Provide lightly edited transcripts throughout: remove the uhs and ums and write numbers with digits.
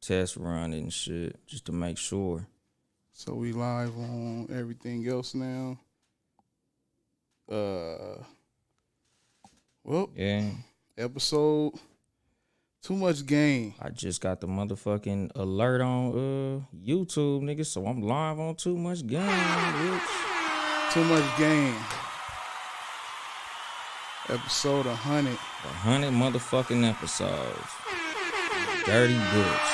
test run and shit just to make sure. So we live on everything else now. Well, Yeah. episode Too Much Game. I just got the motherfucking alert on YouTube, nigga, so I'm live on Too Much Game, bitch. Too Much Game. Episode 100. 100 motherfucking episodes. Dirty bitch.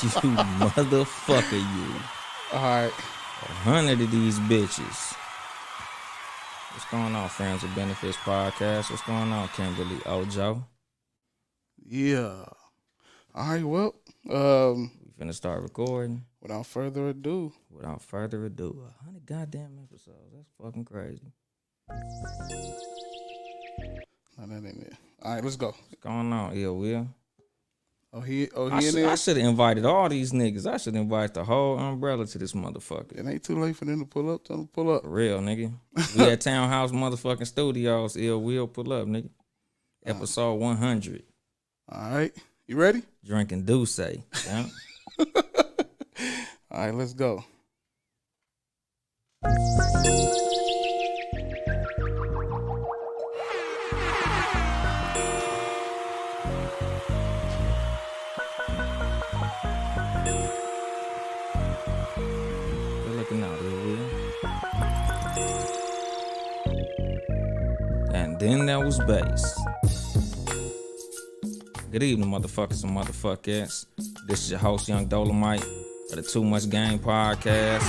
You motherfucker, you. All right. 100 of these bitches. What's going on, Friends with Benefits Podcast? What's going on, Kimberly Ojo? Yeah. All right, well, We finna start recording. without further ado. 100 goddamn episodes. That's fucking crazy. No, that ain't it. All right, let's go. What's going on, Ill Will? He I in there? should have invited all these niggas. I should invite the whole umbrella to this motherfucker. It ain't too late for them to pull up. Tell them to pull up. For real, nigga. We at Townhouse motherfucking Studios. Ill Will, pull up, nigga. Episode 100. All right. You ready? Drinking Douce. Yeah. All right, let's go. Good looking out, Ill Will. And then there was bass. Good evening, motherfuckers and motherfuckers. This is your host, Young Dolomite, of the Too Much Game Podcast.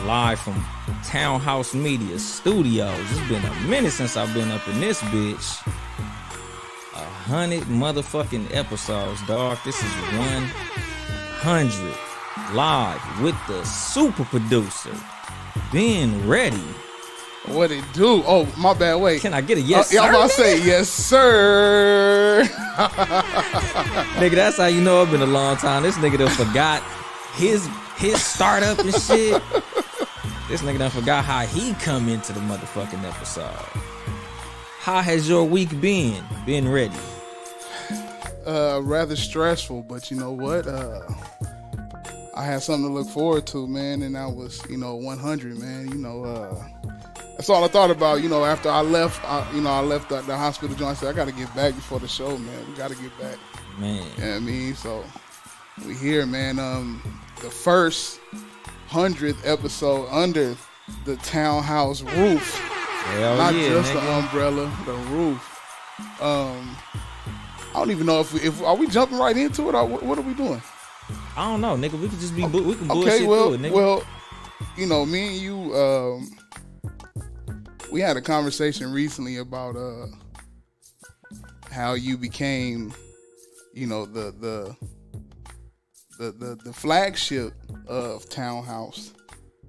Live from Townhouse Media Studios. It's been a minute since I've been up in this bitch. 100 motherfucking episodes, dog. This is 100 live with the super producer, Ben Ready. What it do? Oh, my bad. Wait. Can I get a yes, Yeah, I'm sir? about to say yes, sir. Nigga, that's how you know it's been a long time. This nigga done forgot his startup and shit. This nigga done forgot how he come into the motherfucking episode. How has your week been? Been ready? Rather stressful, but you know what? I had something to look forward to, man, and that was, 100, man. That's all I thought about, after I left. I left the hospital joint. I said, I got to get back before the show, man. We got to get back. Man. You know what I mean? So we here, man. The first 100th episode under the Townhouse roof. Hell Not yeah, just nigga. the umbrella, the roof. I don't even know if are we jumping right into it or what are we doing? I don't know, nigga. We could just be we can bullshit Okay, well, through it, nigga. well, me and you, we had a conversation recently about how you became, the flagship of Townhouse.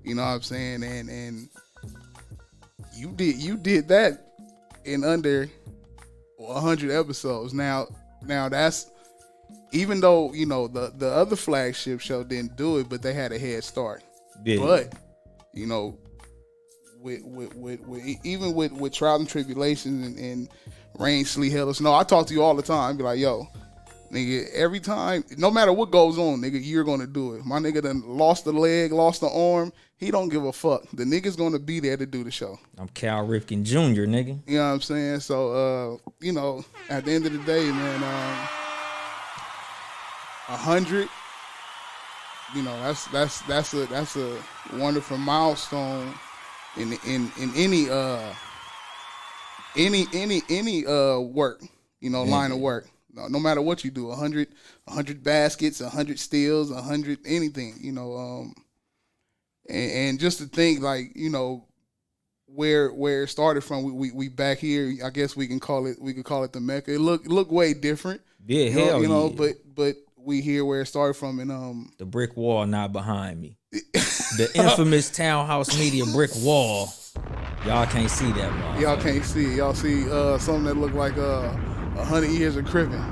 You know what I'm saying? And you did that in under 100 episodes. Now that's, even though the other flagship show didn't do it, but they had a head start. Yeah. But with trials and tribulations and rain, sleet, hail, or snow, I talk to you all the time. I be like, yo, nigga, every time, no matter what goes on, nigga, you're gonna do it. My nigga done lost a leg, lost an arm. He don't give a fuck. The nigga's gonna be there to do the show. I'm Cal Ripken Jr., nigga. You know what I'm saying? So, at the end of the day, man, 100. That's a wonderful milestone in any work, line of work. No matter what you do, 100 baskets, 100 steals, 100 anything, and just to think, like, where it started from, we back here. I guess we could call it the Mecca. It look way different. Yeah, hell yeah. But we hear where it started from, and The brick wall not behind me. The infamous Townhouse Media brick wall. Y'all can't see that, man. y'all can't see it. Y'all see something that look like 100 years of cribbing.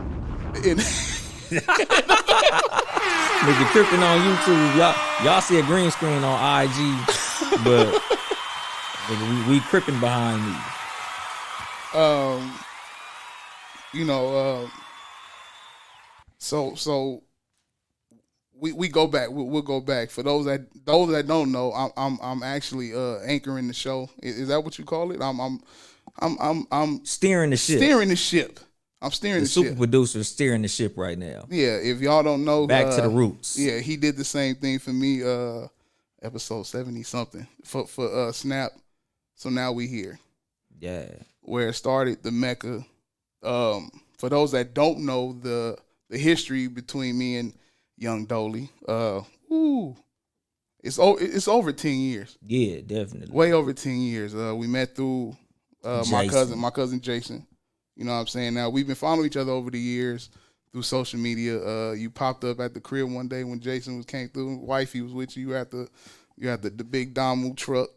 Nigga tripping on YouTube. Y'all see a green screen on IG, but nigga, we cripping behind me. So we go back. We'll go back. For those that don't know, I'm actually anchoring the show. Is that what you call it? I'm steering the ship. Steering the ship. I'm steering the ship. Super producer is steering the ship right now. Yeah, if y'all don't know, back to the roots. Yeah, he did the same thing for me. Episode 70 something for Snap. So now we here. Yeah, where it started, the Mecca. For those that don't know the history between me and Young Dolly, it's over 10 years. Yeah, definitely. Way over 10 years. We met through my cousin Jason. You know what I'm saying? Now we've been following each other over the years through social media. You popped up at the crib one day when Jason came through. Wifey was with you. You had the big Damu truck.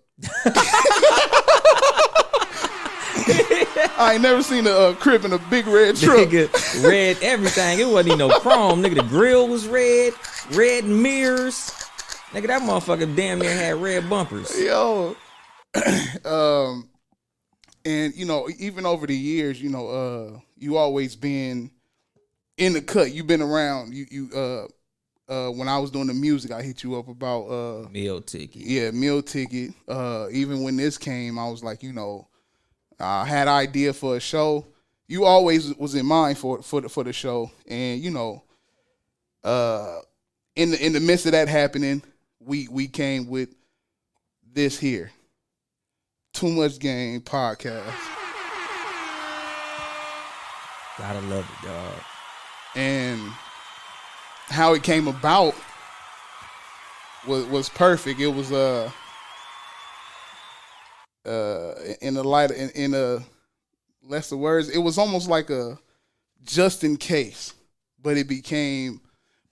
I ain't never seen a crib in a big red truck. Nigga, red everything. It wasn't even no chrome. Nigga, the grill was red mirrors. Nigga, that motherfucker damn near had red bumpers. Yo. And, you know, even over the years, you know, you always been in the cut. You've been around. When I was doing the music, I hit you up about meal ticket. Yeah, meal ticket. Even when this came, I was like, you know, I had an idea for a show. You always was in mind for the show, and you know, in the midst of that happening, we came with this here, Too Much Game podcast. Gotta love it, dog. And how it came about was perfect. It was in a lesser words, it was almost like a just in case, but it became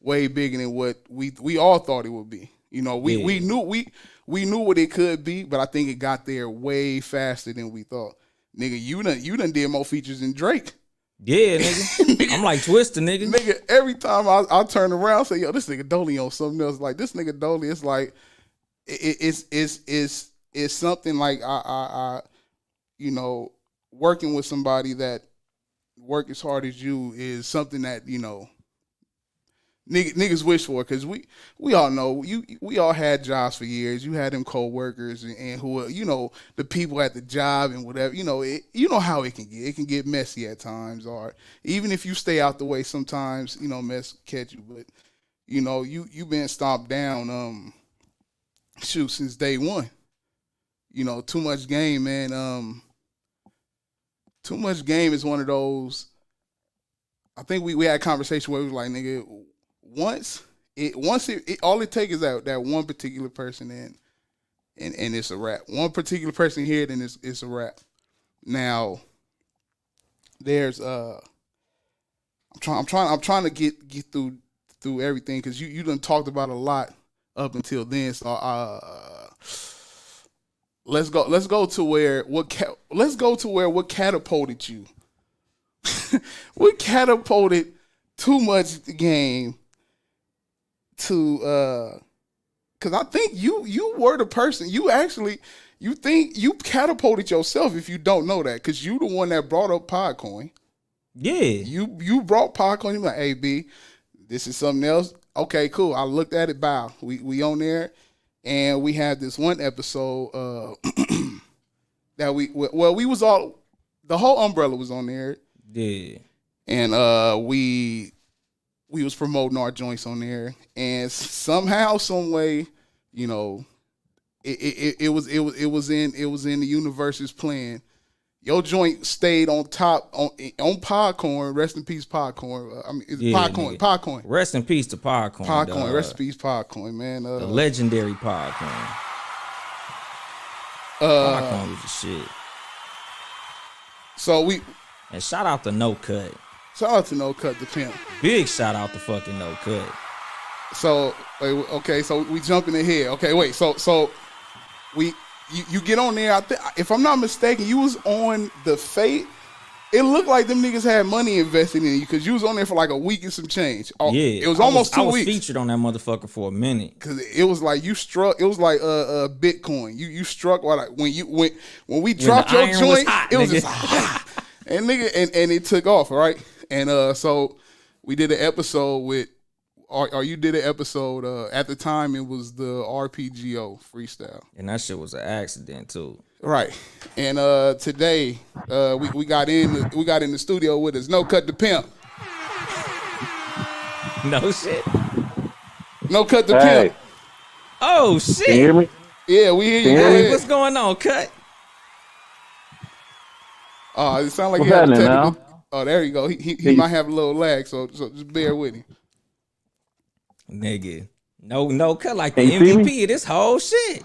way bigger than what we all thought it would be. You know, we knew what it could be, but I think it got there way faster than we thought. Nigga, you done did more features than Drake. Yeah, nigga. I'm like Twister, nigga. Nigga, every time I turn around and say, yo, this nigga Dolly on something else. Like, this nigga Dolly, it's like, it's something like I you know, working with somebody that work as hard as you is something that, you know, niggas wish for, because we all know we all had jobs for years. You had them co-workers and who, you know, the people at the job and whatever. You know, you know how it can get. It can get messy at times, or even if you stay out the way, sometimes, you know, mess catch you. But you know, you been stomped down since day one. You know, Too Much Game, man. Too Much Game is one of those. I think we had a conversation where we was like, nigga, once it all it takes is that one particular person and it's a wrap. One particular person here, then it's a wrap. Now, there's I'm trying to get through everything, because you done talked about a lot up until then. So let's go to where what catapulted you. What catapulted Too Much Game to because I think you were the person, you think you catapulted yourself if you don't know that, because you the one that brought up Podcoin. Yeah, you brought Podcoin. You like, hey B, this is something else. Okay, cool. I looked at it. Bow. We on there, and we had this one episode that we was all, the whole umbrella was on there. Yeah, and we was promoting our joints on there, and somehow, some way, you know, it was in the universe's plan. Your joint stayed on top on Podcoin. Rest in peace, Podcoin. I mean, Podcoin. Podcoin. Rest in peace to Podcoin. Podcoin. Rest in peace, Podcoin, man. The legendary Podcoin. Podcoin was the shit. So and shout out to No Cut. Shout out to No Cut the Pimp. Big shout out to fucking No Cut. So okay, so we jumping ahead. Okay, wait. So you get on there. If I'm not mistaken, you was on the Fate. It looked like them niggas had money invested in you, because you was on there for like a week and some change. Yeah, it was almost 2 weeks. I was featured on that motherfucker for a minute, because it was like you struck. It was like Bitcoin. You struck like when we dropped your joint. Hot, it was just hot. And nigga, and it took off, right? And so we did an episode with, or you did an episode. At the time, it was the RPGO freestyle, And that shit was an accident too. right? And today, we got in the studio with us. No Cut the Pimp. No shit. No Cut the Hey, Pimp. Oh can you shit. hear me? Yeah, we hear you. Can Go you hear me? ahead. What's going on, Cut? It sounds like What's he had a happening technical. now? Oh, there you go. He might have a little lag, so just bear with him. Nigga. No Cut like the Can you see me? MVP of this whole shit.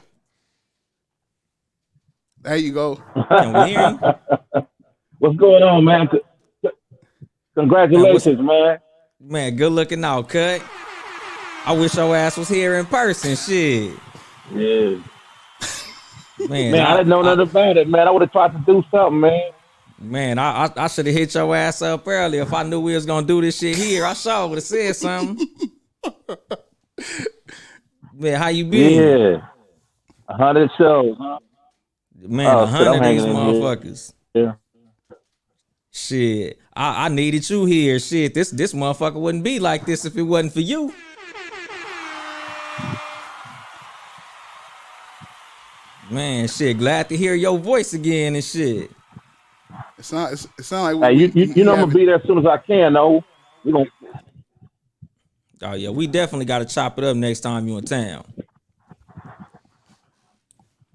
There you go. Can we hear him? What's going on, man? Congratulations, man. Man, good looking out, Cut. I wish your ass was here in person. Shit. Yeah. Man, Man, I didn't know nothing about it, man. I would have tried to do something, man. Man, I should have hit your ass up earlier if I knew we was gonna do this shit here. I sure would have said something. Man, how you been? Yeah. 100 shows, huh? Man, Oh, 100 shit, I'm of these hanging in here. motherfuckers. Yeah. Shit, I needed you here. Shit, this motherfucker wouldn't be like this if it wasn't for you. Man, shit, glad to hear your voice again and shit. It's not like Hey, you know I'm going to be there as soon as I can, though. We gonna, Oh yeah, we definitely got to chop it up next time you in town.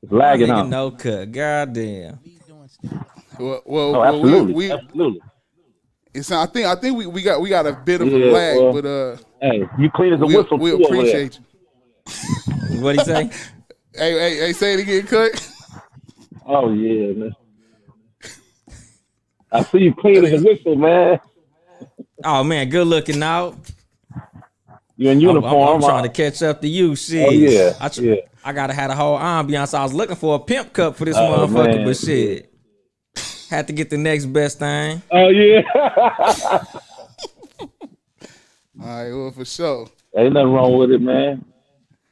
it's lagging, Nigga, huh? no Cut, goddamn. Well, Oh, absolutely. Absolutely. It's. I think we got a bit of a Yeah, lag, well, but Hey, you clean as a we whistle, we too, over there. appreciate you. What he say? Hey, say it again, Cut. Oh, yeah, man. I see you clean as a whistle, man. Oh man, good looking out. You in I'm uniform. trying to catch up to you, shit. Oh, yeah, yeah. I gotta have a whole ambiance. I was looking for a pimp cup for this Oh, motherfucker, man. but shit, had to get the next best thing. Oh, yeah. All right, well, for sure. Ain't nothing wrong with it, man.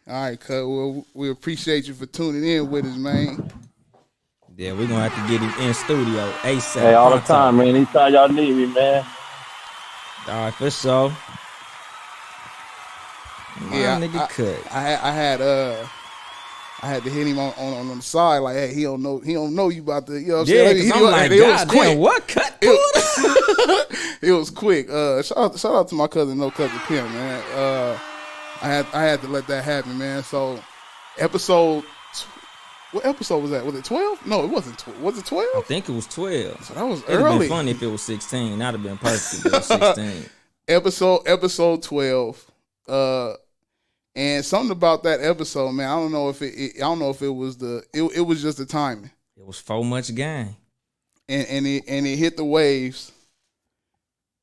All right, Cut. Well, we appreciate you for tuning in with us, man. Yeah, we're gonna have to get him in studio ASAP. Hey, all the pronto. time, man. Anytime y'all need me, man. All right, for sure. My Yeah, nigga Cut. I had to hit him on the side, like, hey, he don't know you about to, you know what I'm Yeah, saying? because I'm like, it was God quick. damn, what Cut pulled up? It was quick. Shout out to my cousin, No Cut the Pimp, man. I had to let that happen, man. So, what episode was that? Was it 12? No, it wasn't 12. Was it 12? I think it was 12. So that was It'd have early. been funny if it was 16. That'd have been perfect if it was 16. Episode 12. And something about that episode, man. I don't know if it was it was just the timing, It was so much game. and it hit the waves,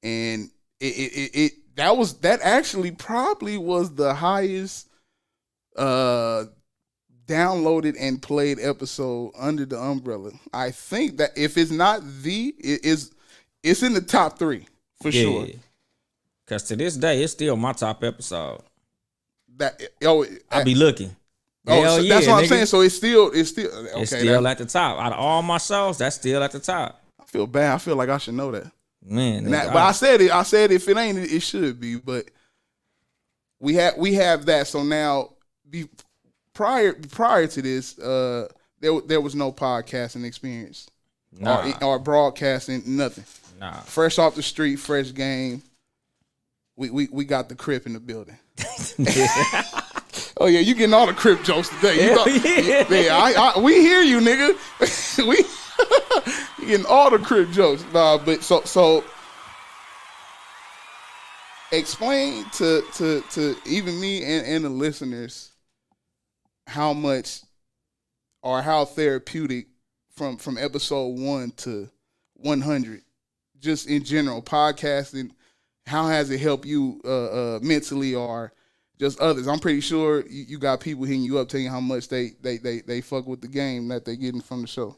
and that actually probably was the highest downloaded and played episode under the umbrella. I think that if it's not it's in the top 3 for sure. Because to this day, it's still my top episode. I be looking. Oh, Hell so yeah, that's what I'm okay, saying. So it's still okay. It's still at the top. Out of all my shows, that's still at the top. I feel bad. I feel like I should know that. Man, And but I said it. I said if it ain't, it should be. But we have that. So now, prior to this, there was no podcasting experience or broadcasting, nothing. Nah. Fresh off the street, fresh game. We got the Crip in the building. Oh yeah, you getting all the Crip jokes today. We hear you, nigga. You getting all the Crip jokes. Nah, but so explain to even me and the listeners how much or how therapeutic from episode 1 to 100, just in general, podcasting. How has it helped you mentally or just others? I'm pretty sure you got people hitting you up telling you how much they fuck with the game that they getting from the show.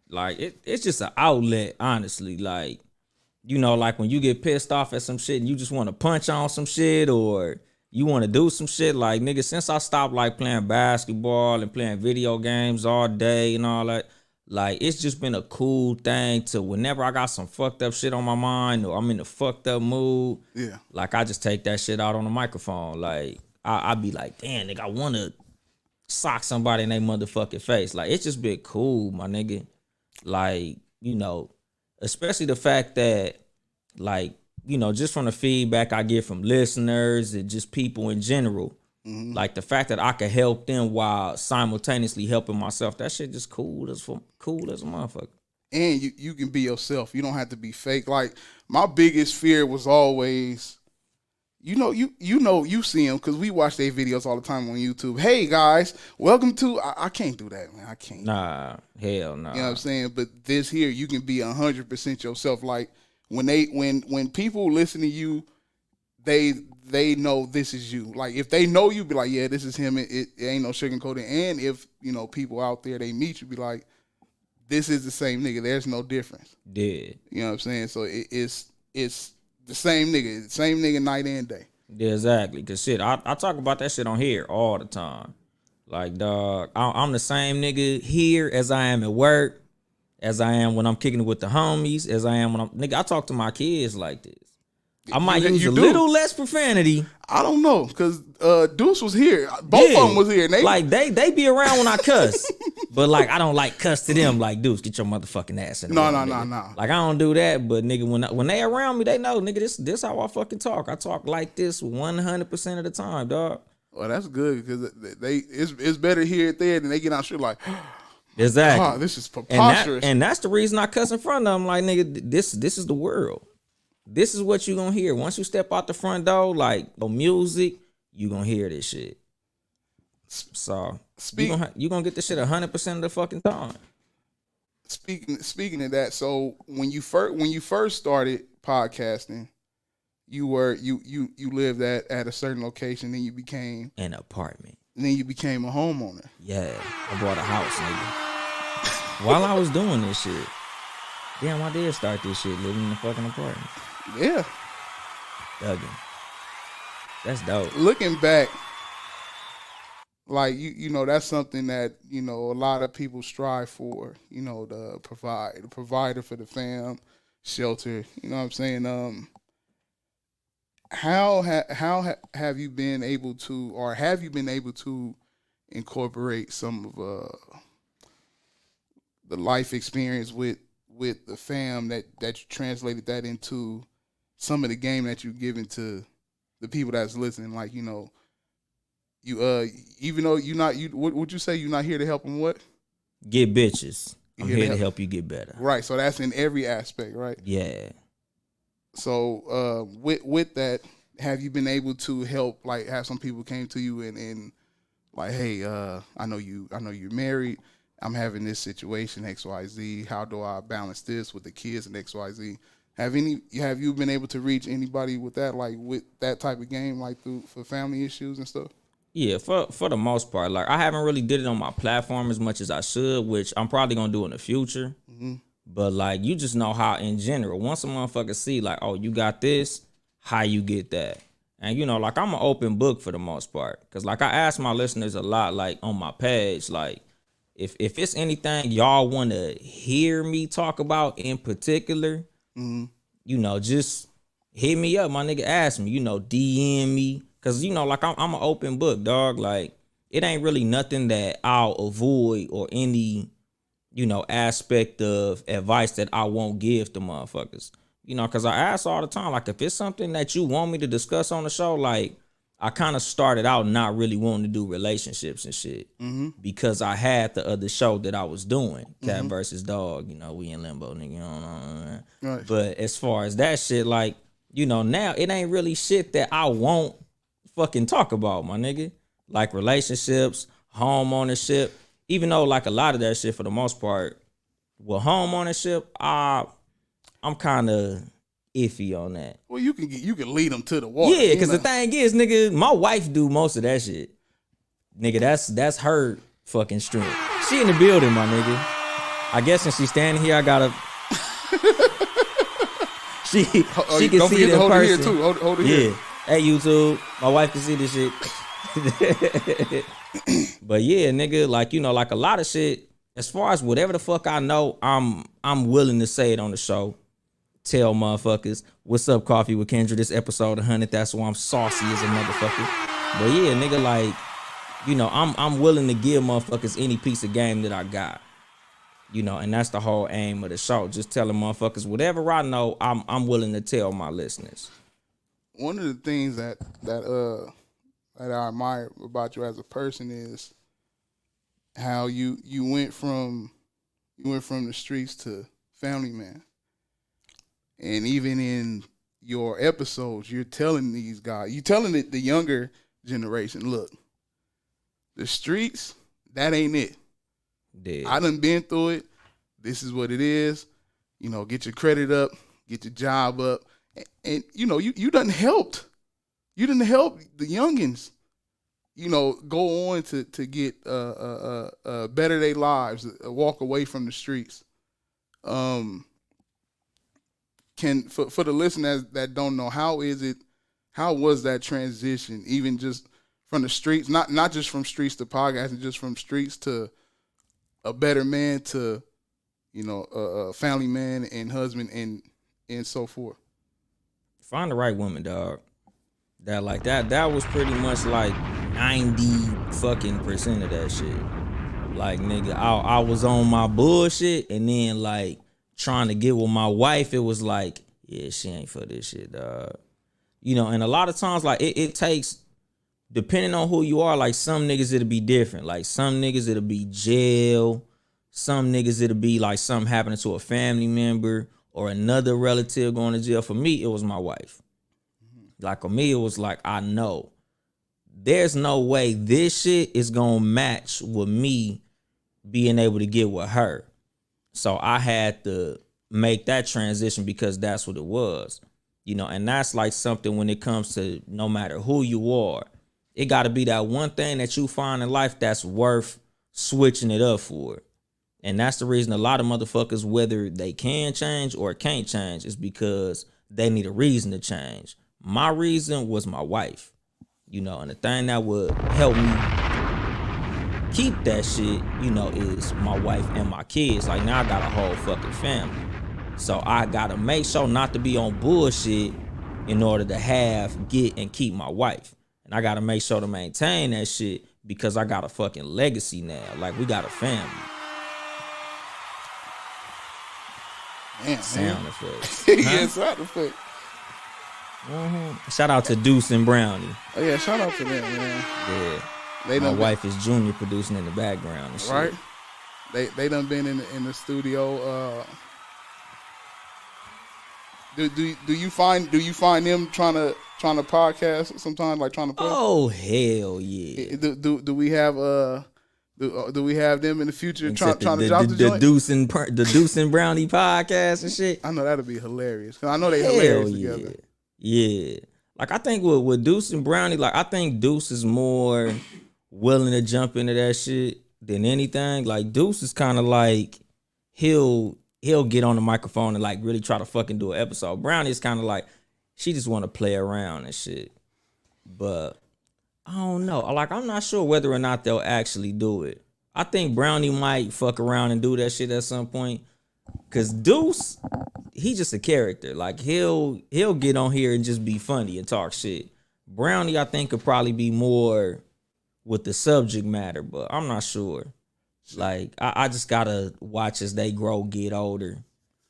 Like, it's just an outlet, honestly. Like, you know, like when you get pissed off at some shit and you just want to punch on some shit or you want to do some shit. Like, nigga, since I stopped, like, playing basketball and playing video games all day and all that, like it's just been a cool thing to whenever I got some fucked up shit on my mind or I'm in a fucked up mood. Yeah. Like I just take that shit out on the microphone. Like I be like, damn, nigga, I wanna sock somebody in their motherfucking face. Like it's just been cool, my nigga. Like, you know, especially the fact that, like, you know, just from the feedback I get from listeners and just people in general, like the fact that I could help them while simultaneously helping myself, that shit just cool as a motherfucker. And you can be yourself. You don't have to be fake. Like my biggest fear was always, you see them because we watch their videos all the time on YouTube. Hey guys, welcome to. I can't do that, man. I can't. Nah, hell no. You know what I'm saying? But this here, you can be 100% yourself. Like when people listen to you, they know this is you. Like if they know you, be like, yeah, this is him. It ain't no sugarcoating. And if people out there they meet you, be like, this is the same nigga. There's no difference. Yeah. You know what I'm saying? So it's the same nigga night and day. Yeah, exactly. Cause shit, I talk about that shit on here all the time. Like, dog, I'm the same nigga here as I am at work, as I am when I'm kicking it with the homies, as I am when I talk to my kids like this. I might use a little less profanity. I don't know, cause Deuce was here. Both of them was here. And they be around when I cuss, but like I don't like cuss to them. Like, Deuce, get your motherfucking ass in. No. Like I don't do that, but nigga, when they around me, they know, nigga, this how I fucking talk. I talk like this 100% of the time, dog. Well, that's good because it's better here there than they get on shit like. Exactly. Oh, this is preposterous. And that's the reason I cuss in front of them. Like, nigga, this is the world. This is what you gonna hear. Once you step out the front door, like, music, you gonna hear this shit. So, you gonna get this shit 100% of the fucking time. Speaking of that, so when you first started podcasting, you lived at a certain location, then you became an apartment. Then you became a homeowner. Yeah, I bought a house, nigga. While I was doing this shit. Damn, I did start this shit living in a fucking apartment. Yeah. Duggan. That's dope. Looking back, like you know, that's something that, a lot of people strive for, to provide. The provider for the fam, shelter, you know what I'm saying? How have you been able to, or have you been able to incorporate some of the life experience with the fam that you translated that into some of the game that you've given to the people that's listening? Like, you even though what would you say you're not here to help them what? Get bitches. I'm here to help you get better. Right. So that's in every aspect, right? Yeah. So with that, have you been able to help, like, have some people came to you and like, hey, I know you're married. I'm having this situation, XYZ. How do I balance this with the kids and XYZ? Have you been able to reach anybody with that, like with that type of game, like for family issues and stuff? Yeah, for the most part. Like, I haven't really did it on my platform as much as I should, which I'm probably gonna do in the future. Mm-hmm. But like, you just know how in general, once a motherfucker see like, oh, you got this, how you get that. And like, I'm an open book for the most part. Cause like, I ask my listeners a lot, like on my page, like, if it's anything y'all want to hear me talk about in particular, just hit me up, my nigga. Ask me, DM me, cause like I'm an open book, dog. Like, it ain't really nothing that I'll avoid or any aspect of advice that I won't give to motherfuckers. Cause I ask all the time, like, if it's something that you want me to discuss on the show, like, I kind of started out not really wanting to do relationships and shit because I had the other show that I was doing, Cat versus Dog. We in limbo, nigga. Right. But as far as that shit, like, now it ain't really shit that I won't fucking talk about, my nigga. Like relationships, home ownership. Even though like a lot of that shit for the most part, with home ownership, I'm kind of iffy on that. Well, you can lead them to the water. Yeah, because the thing is, nigga, my wife do most of that shit. Nigga, that's her fucking strength. She in the building, my nigga. I guess since she's standing here, I gotta. she can see it in person. Hold it here too. Hold it here. Hey, YouTube, my wife can see this shit. But yeah, nigga, like like a lot of shit. as far as whatever the fuck I know, I'm willing to say it on the show. Tell motherfuckers, what's up, Coffee with Kendra? This episode 100. That's why I'm saucy as a motherfucker. But yeah, nigga, like, you know, I'm willing to give motherfuckers any piece of game that I got. You know, and that's the whole aim of the show. Just telling motherfuckers whatever I know, I'm willing to tell my listeners. One of the things that I admire about you as a person is how you went from the streets to family man. And even in your episodes, you're telling these guys, you're telling the younger generation, look, the streets, that ain't it. Dead. I done been through it. This is what it is. You know, get your credit up, get your job up. And you know, you done helped. You done helped the youngins, you know, go on to get better their lives, walk away from the streets. For the listeners that don't know, how was that transition, even just from the streets, not just from streets to podcasting, just from streets to a better man to, you know, a family man and husband and so forth? Find the right woman, dog. That like that was pretty much like 90% of that shit. Like, nigga, I was on my bullshit, and then like trying to get with my wife, it was like, yeah, she ain't for this shit, dog. You know, and a lot of times, like, it takes, depending on who you are, like, some niggas it'll be different. Like, some niggas it'll be jail. Some niggas it'll be like something happening to a family member or another relative going to jail. For me, it was my wife. Like, for me, it was like, I know there's no way this shit is gonna match with me being able to get with her. So I had to make that transition because that's what it was. You know, and that's like something when it comes to no matter who you are, it got to be that one thing that you find in life that's worth switching it up for. And that's the reason a lot of motherfuckers, whether they can change or can't change, is because they need a reason to change. My reason was my wife, you know, and the thing that would help me keep that shit, you know, is my wife and my kids. Like, now I got a whole fucking family. So I gotta make sure not to be on bullshit in order to have, get, and keep my wife. And I gotta make sure to maintain that shit because I got a fucking legacy now. Like, we got a family. Man, sound effects. Yeah, sound effect. Mm-hmm. Shout out to Deuce and Brownie. Oh yeah, shout out to them, man. Yeah, my wife is Junior producing in the background and shit. Right. They done been in the studio. Do you find them trying to podcast sometimes, like trying to play? Oh hell yeah. Do we have do we have them in the future trying to drop the joint? The Deuce and Brownie podcast and shit. I know that'll be hilarious because I know they hilarious together. Yeah. Like, I think with Deuce and Brownie, like, I think Deuce is more willing to jump into that shit than anything. Like, Deuce is kind of like, he'll get on the microphone and like really try to fucking do an episode. Brownie is kind of like, she just want to play around and shit. But I don't know. Like, I'm not sure whether or not they'll actually do it. I think Brownie might fuck around and do that shit at some point. Cause Deuce, he just a character. Like, he'll get on here and just be funny and talk shit. Brownie, I think, could probably be more with the subject matter, but I'm not sure. Like, I just gotta watch as they grow, get older,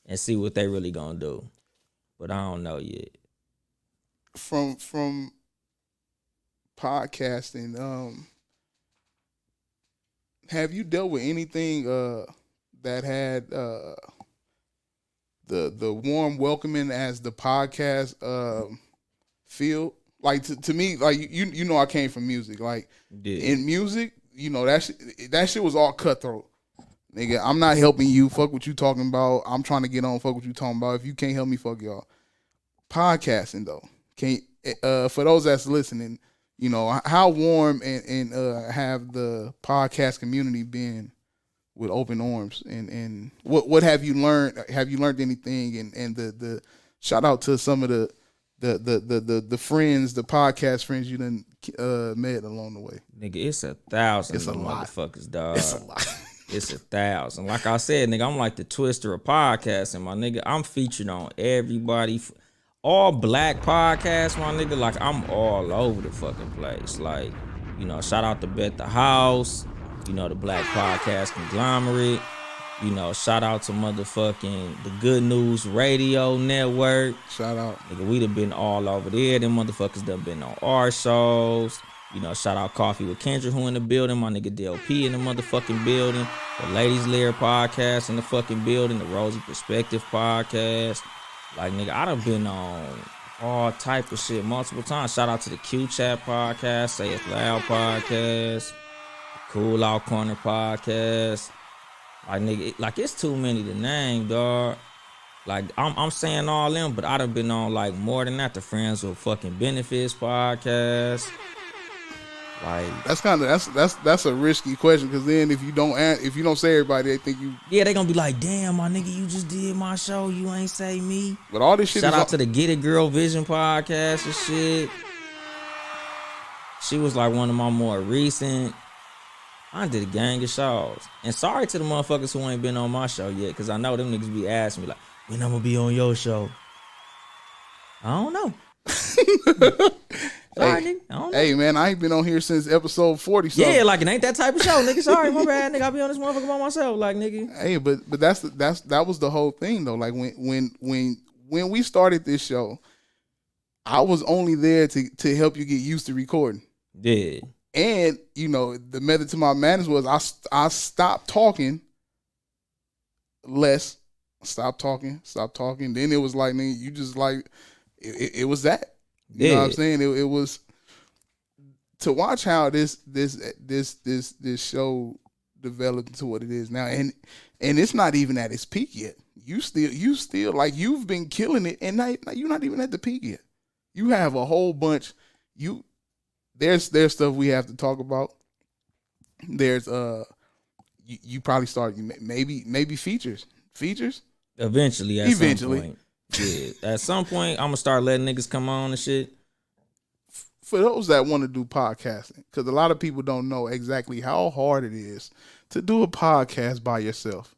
and see what they really gonna do. But I don't know yet. From podcasting, have you dealt with anything that had the warm welcoming as the podcast feel? Like, to me, like, you know, I came from music. Like, in music, you know, that shit was all cutthroat. Nigga, I'm not helping you. Fuck what you talking about. I'm trying to get on. Fuck what you talking about. If you can't help me, fuck y'all. Podcasting, though, for those that's listening, you know, how warm and have the podcast community been with open arms, and what have you learned? Have you learned anything? And the shout out to some of the friends, the podcast friends you done met along the way. Nigga, it's 1,000 It's a lot. motherfuckers, dog. It's a lot. It's 1,000. Like I said, nigga, I'm like the Twister of podcasting, my nigga. I'm featured on everybody, all black podcasts, my nigga. Like I'm all over the fucking place. Like, you know, shout out to Bet the House, you know, the Black Podcast Conglomerate. You know, shout out to motherfucking the Good News Radio Network. Shout out. Nigga, we done been all over there. Them motherfuckers done been on our shows. You know, shout out Coffee with Kendra who in the building. My nigga DLP in the motherfucking building. The Ladies Lair Podcast in the fucking building. The Rosie Perspective Podcast. Like, nigga, I done been on all type of shit multiple times. Shout out to the Q Chat Podcast. Say It Loud Podcast. Cool Out Corner Podcast. Like, nigga, like, it's too many to name, dog. Like, I'm saying all them, but I done been on, like, more than that. The Friends with Fucking Benefits podcast. Like, that's a risky question, because then if you don't say everybody, they think you. Yeah, they gonna be like, damn, my nigga, you just did my show, you ain't say me. But all this shit. Shout out to the Get It Girl Vision podcast and shit. She was like one of my more recent. I did a gang of shows. And sorry to the motherfuckers who ain't been on my show yet, because I know them niggas be asking me like, when I'm gonna be on your show? I don't know. Sorry, nigga. I don't know. Hey, man, I ain't been on here since episode 40. So. Yeah, like it ain't that type of show, nigga. Sorry, my bad, nigga. I be on this motherfucker by myself, like, nigga. Hey, but that was the whole thing though. Like when we started this show, I was only there to help you get used to recording. Yeah. And, you know, the method to my madness was I stopped talking less. Stop talking. Then it was like, nigga, you just like, it was that. You know what I'm saying? It was to watch how this show developed into what it is now. And it's not even at its peak yet. You still like, you've been killing it, and you're not even at the peak yet. You have a whole bunch. There's stuff we have to talk about. There's you probably start maybe features. Eventually. Some point. Yeah. At some point, I'm gonna start letting niggas come on and shit. For those that want to do podcasting, because a lot of people don't know exactly how hard it is to do a podcast by yourself.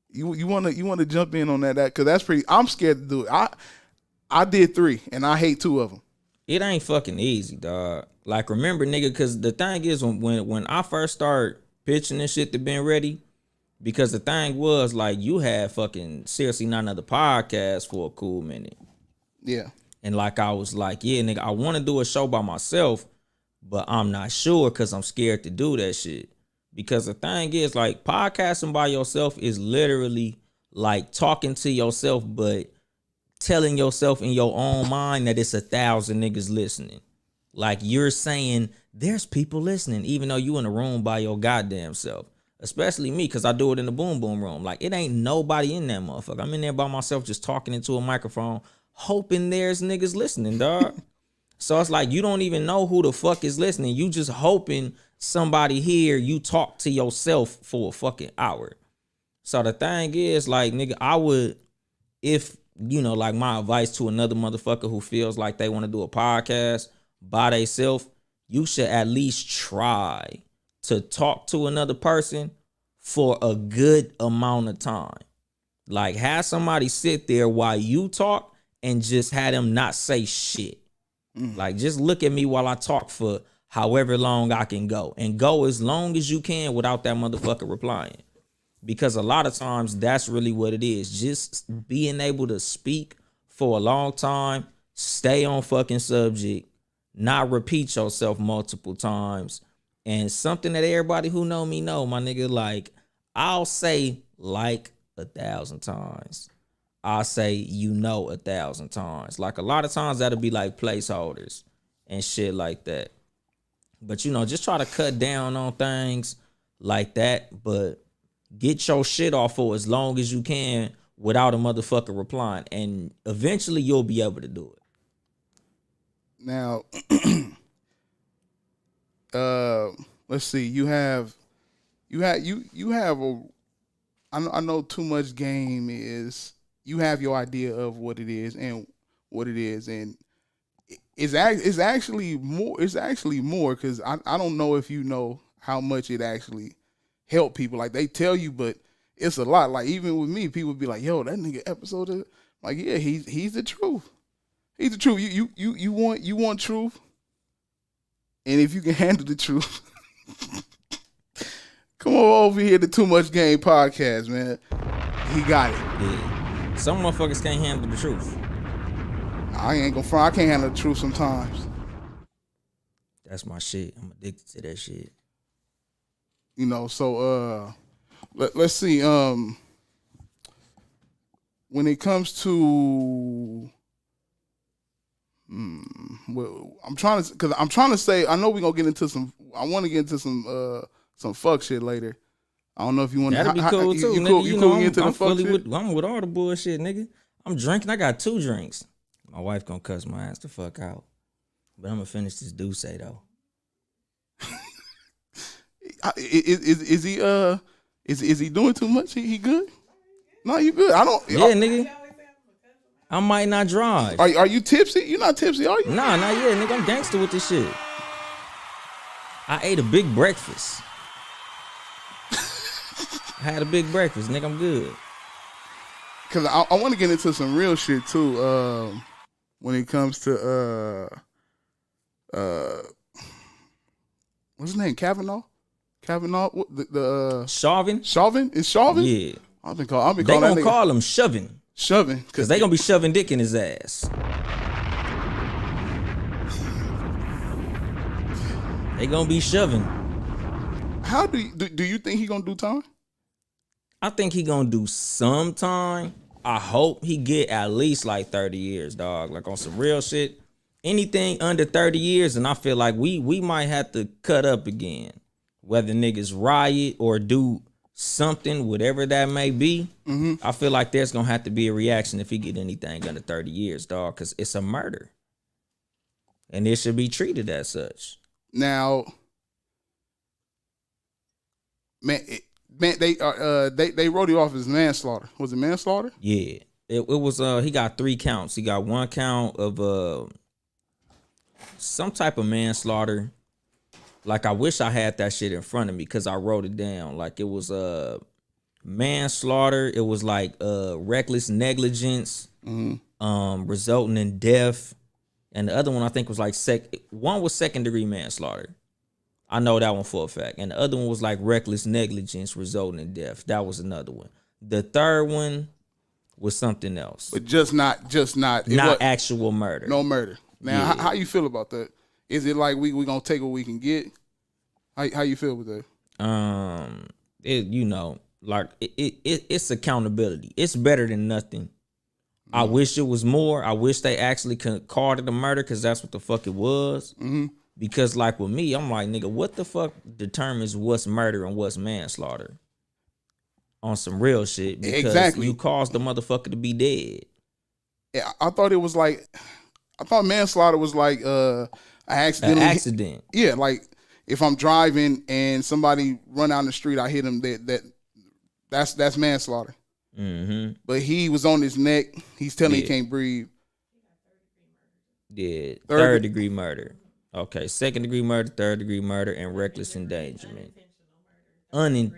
You want to jump in on that because that's pretty. I'm scared to do it. I did 3 and I hate 2 of them. It ain't fucking easy, dog. Like, remember, nigga, because the thing is, when I first started pitching this shit to Ben Ready, because the thing was, like, you had fucking seriously not another podcast for a cool minute. Yeah. And, like, I was like, yeah, nigga, I want to do a show by myself, but I'm not sure because I'm scared to do that shit. Because the thing is, like, podcasting by yourself is literally like talking to yourself, but telling yourself in your own mind that it's 1,000 niggas listening. Like, you're saying there's people listening, even though you in a room by your goddamn self. Especially me, because I do it in the boom boom room. Like, it ain't nobody in that motherfucker. I'm in there by myself just talking into a microphone, hoping there's niggas listening, dog. So it's like you don't even know who the fuck is listening. You just hoping somebody hear you talk to yourself for a fucking hour. So the thing is, like, nigga, I would, if, you know, like, my advice to another motherfucker who feels like they want to do a podcast by themselves, you should at least try to talk to another person for a good amount of time. Like, have somebody sit there while you talk and just have them not say shit. Like, just look at me while I talk for however long I can go, and go as long as you can without that motherfucker replying. Because a lot of times that's really what it is. Just being able to speak for a long time, stay on fucking subject, not repeat yourself multiple times. And something that everybody who know me know, my nigga, like, I'll say like 1,000 times. I'll say, you know, 1,000 times. Like, a lot of times that'll be like placeholders and shit like that. But, you know, just try to cut down on things like that, but get your shit off for as long as you can without a motherfucker replying. And eventually you'll be able to do it. Now, let's see. I know Too Much Game is, you have your idea of what it is and what it is, and it's actually more because I don't know if you know how much it actually help people. Like they tell you, but it's a lot. Like even with me, people be like, "Yo, that nigga episode," like, yeah, he's the truth. He's the truth. You want truth, and if you can handle the truth, come on over here to Too Much Game podcast, man. He got it. Yeah. Some motherfuckers can't handle the truth. I ain't gonna front. I can't handle the truth sometimes. That's my shit. I'm addicted to that shit. You know, so let's see. When it comes to well, I'm trying to say, I know we're gonna get into some. I want to get into some fuck shit later. I don't know if you want to. That'd be cool too, nigga. You cool into the fuck shit? I'm with all the bullshit, nigga. I'm drinking. I got 2 drinks. My wife gonna cuss my ass the fuck out, but I'm gonna finish this Douce though. Is he doing too much? He good? No, you good. I don't. Yeah, nigga. I might not drive. Are you tipsy? You're not tipsy, are you? Nah, not yet, nigga. I'm gangster with this shit. I ate a big breakfast. I had a big breakfast, nigga. I'm good. Cause I want to get into some real shit too. When it comes to what's his name? Kavanaugh. What, the Chauvin? Chauvin? Is Chauvin? Yeah. I've been calling They that gonna nigga call him Shovin. Shovin. Cause they gonna be shoving dick in his ass. They gonna be shoving. How do you think he gonna do time? I think he gonna do some time. I hope he get at least like 30 years, dog. Like on some real shit. Anything under 30 years, and I feel like we might have to cut up again. Whether niggas riot or do something, whatever that may be, I feel like there's gonna have to be a reaction if he get anything under 30 years, dog, because it's a murder. And it should be treated as such. Now, they wrote it off as manslaughter. Was it manslaughter? Yeah. It was he got 3 counts. He got 1 count of some type of manslaughter. Like I wish I had that shit in front of me because I wrote it down. Like it was manslaughter. It was like reckless negligence, resulting in death. And the other one I think was like one was 2nd degree manslaughter. I know that one for a fact. And the other one was like reckless negligence resulting in death. That was another one. The third one was something else. But just not actual murder. No murder. Now, how you feel about that? Is it like we gonna take what we can get? How you feel with that? It's accountability. It's better than nothing. I wish it was more. I wish they actually called it a murder because that's what the fuck it was. Because like with me, I'm like, nigga, what the fuck determines what's murder and what's manslaughter? On some real shit. Because exactly. You caused the motherfucker to be dead. Yeah, I thought manslaughter was like an accident. Yeah, like if I'm driving and somebody run down the street, I hit him. That's manslaughter. But he was on his neck. He's telling he can't breathe. Yeah, third degree murder. Okay, 2nd degree murder, 3rd degree murder, and reckless endangerment. 2nd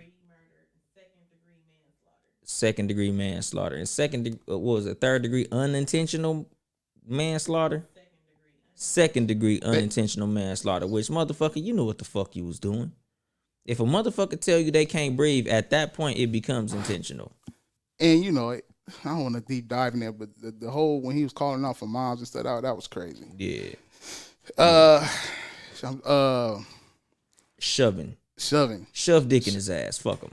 degree manslaughter. And 3rd degree unintentional manslaughter? 2nd degree unintentional manslaughter, which motherfucker, you know what the fuck you was doing. If a motherfucker tell you they can't breathe, at that point it becomes intentional. And you know, I don't want to deep dive in there, but the whole when he was calling out for moms and stuff, that was crazy. Yeah. Shoving. Shove dick in his ass. Fuck him.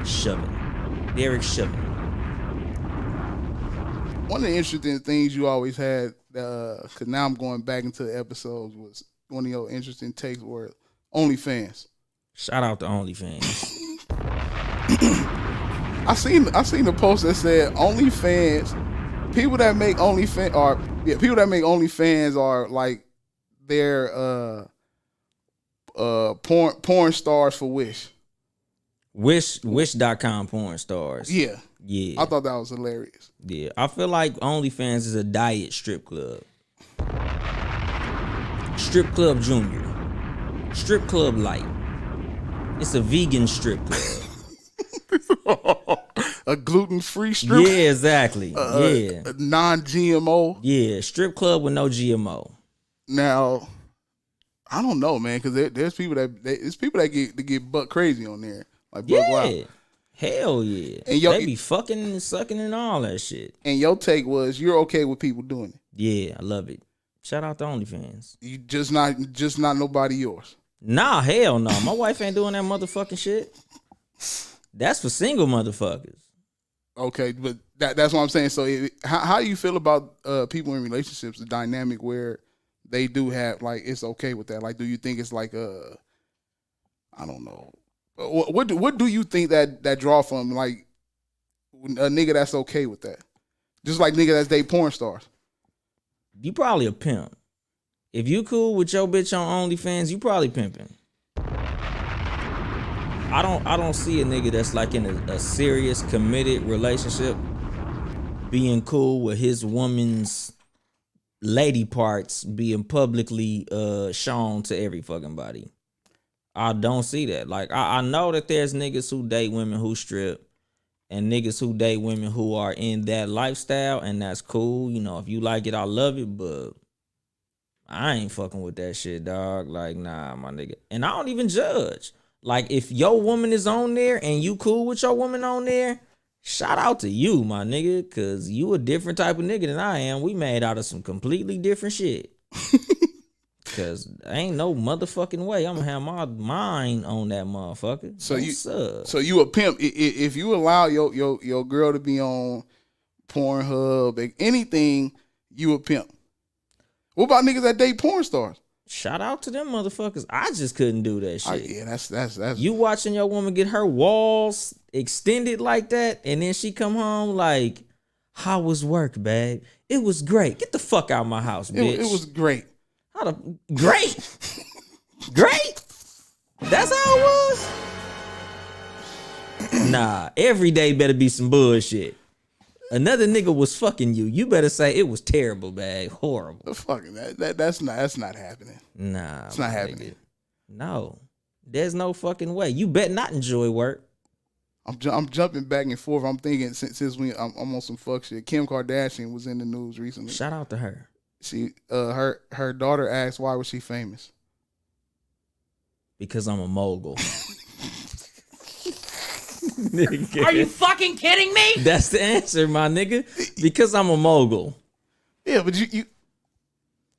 Shoving. Derek Shoving. One of the interesting things you always had, because now I'm going back into the episodes, was one of your interesting takes were OnlyFans. Shout out to OnlyFans. I seen the post that said OnlyFans. People that make OnlyFans are like they're porn stars for Wish. Wish.com porn stars. Yeah. Yeah. I thought that was hilarious. Yeah. I feel like OnlyFans is a diet strip club. Strip Club Junior. strip club light. It's a vegan strip club. A gluten-free strip. Yeah, exactly. Yeah, A non-GMO. yeah, strip club with no GMO. Now, I don't know, man, because there's people that get buck crazy on there, like buck wild. Yeah, hell yeah. And They be fucking and sucking and all that shit. And your take was you're okay with people doing it. Yeah, I love it. Shout out to OnlyFans. You just not nobody yours. Nah, hell no. My wife ain't doing that motherfucking shit. That's for single motherfuckers. Okay, but that's what I'm saying. So how do you feel about people in relationships, the dynamic where they do have, like, it's okay with that? Like, do you think it's like I don't know. What do you think that draw from, like, a nigga that's okay with that? Just like nigga that's date porn stars. You probably a pimp. If you cool with your bitch on OnlyFans, you probably pimping. I don't see a nigga that's like in a serious committed relationship being cool with his woman's lady parts being publicly shown to every fucking body. I don't see that. Like, I know that there's niggas who date women who strip and niggas who date women who are in that lifestyle, and that's cool. You know, if you like it, I love it, but I ain't fucking with that shit, dog. Like, nah, my nigga. And I don't even judge. Like, if your woman is on there and you cool with your woman on there, shout out to you, my nigga, because you a different type of nigga than I am. We made out of some completely different shit. Because ain't no motherfucking way I'm going to have my mind on that motherfucker. So you a pimp. If you allow your girl to be on Pornhub, anything, you a pimp. What about niggas that date porn stars? Shout out to them motherfuckers. I just couldn't do that shit. Yeah, that's you watching your woman get her walls extended like that, and then she come home like, how was work, babe? It was great. Get the fuck out of my house, bitch. It was great. Great? Great? That's how it was? Nah, every day better be some bullshit. Another nigga was fucking you. You better say it was terrible, bag. Horrible. The fucking that's not happening. Nah, it's not happening. No, there's no fucking way. You bet not enjoy work. I'm jumping back and forth. I'm thinking since I'm on some fuck shit. Kim Kardashian was in the news recently. Shout out to her. She her daughter asked why was she famous? Because I'm a mogul. Are you fucking kidding me? That's the answer, my nigga. Because I'm a mogul. Yeah, but you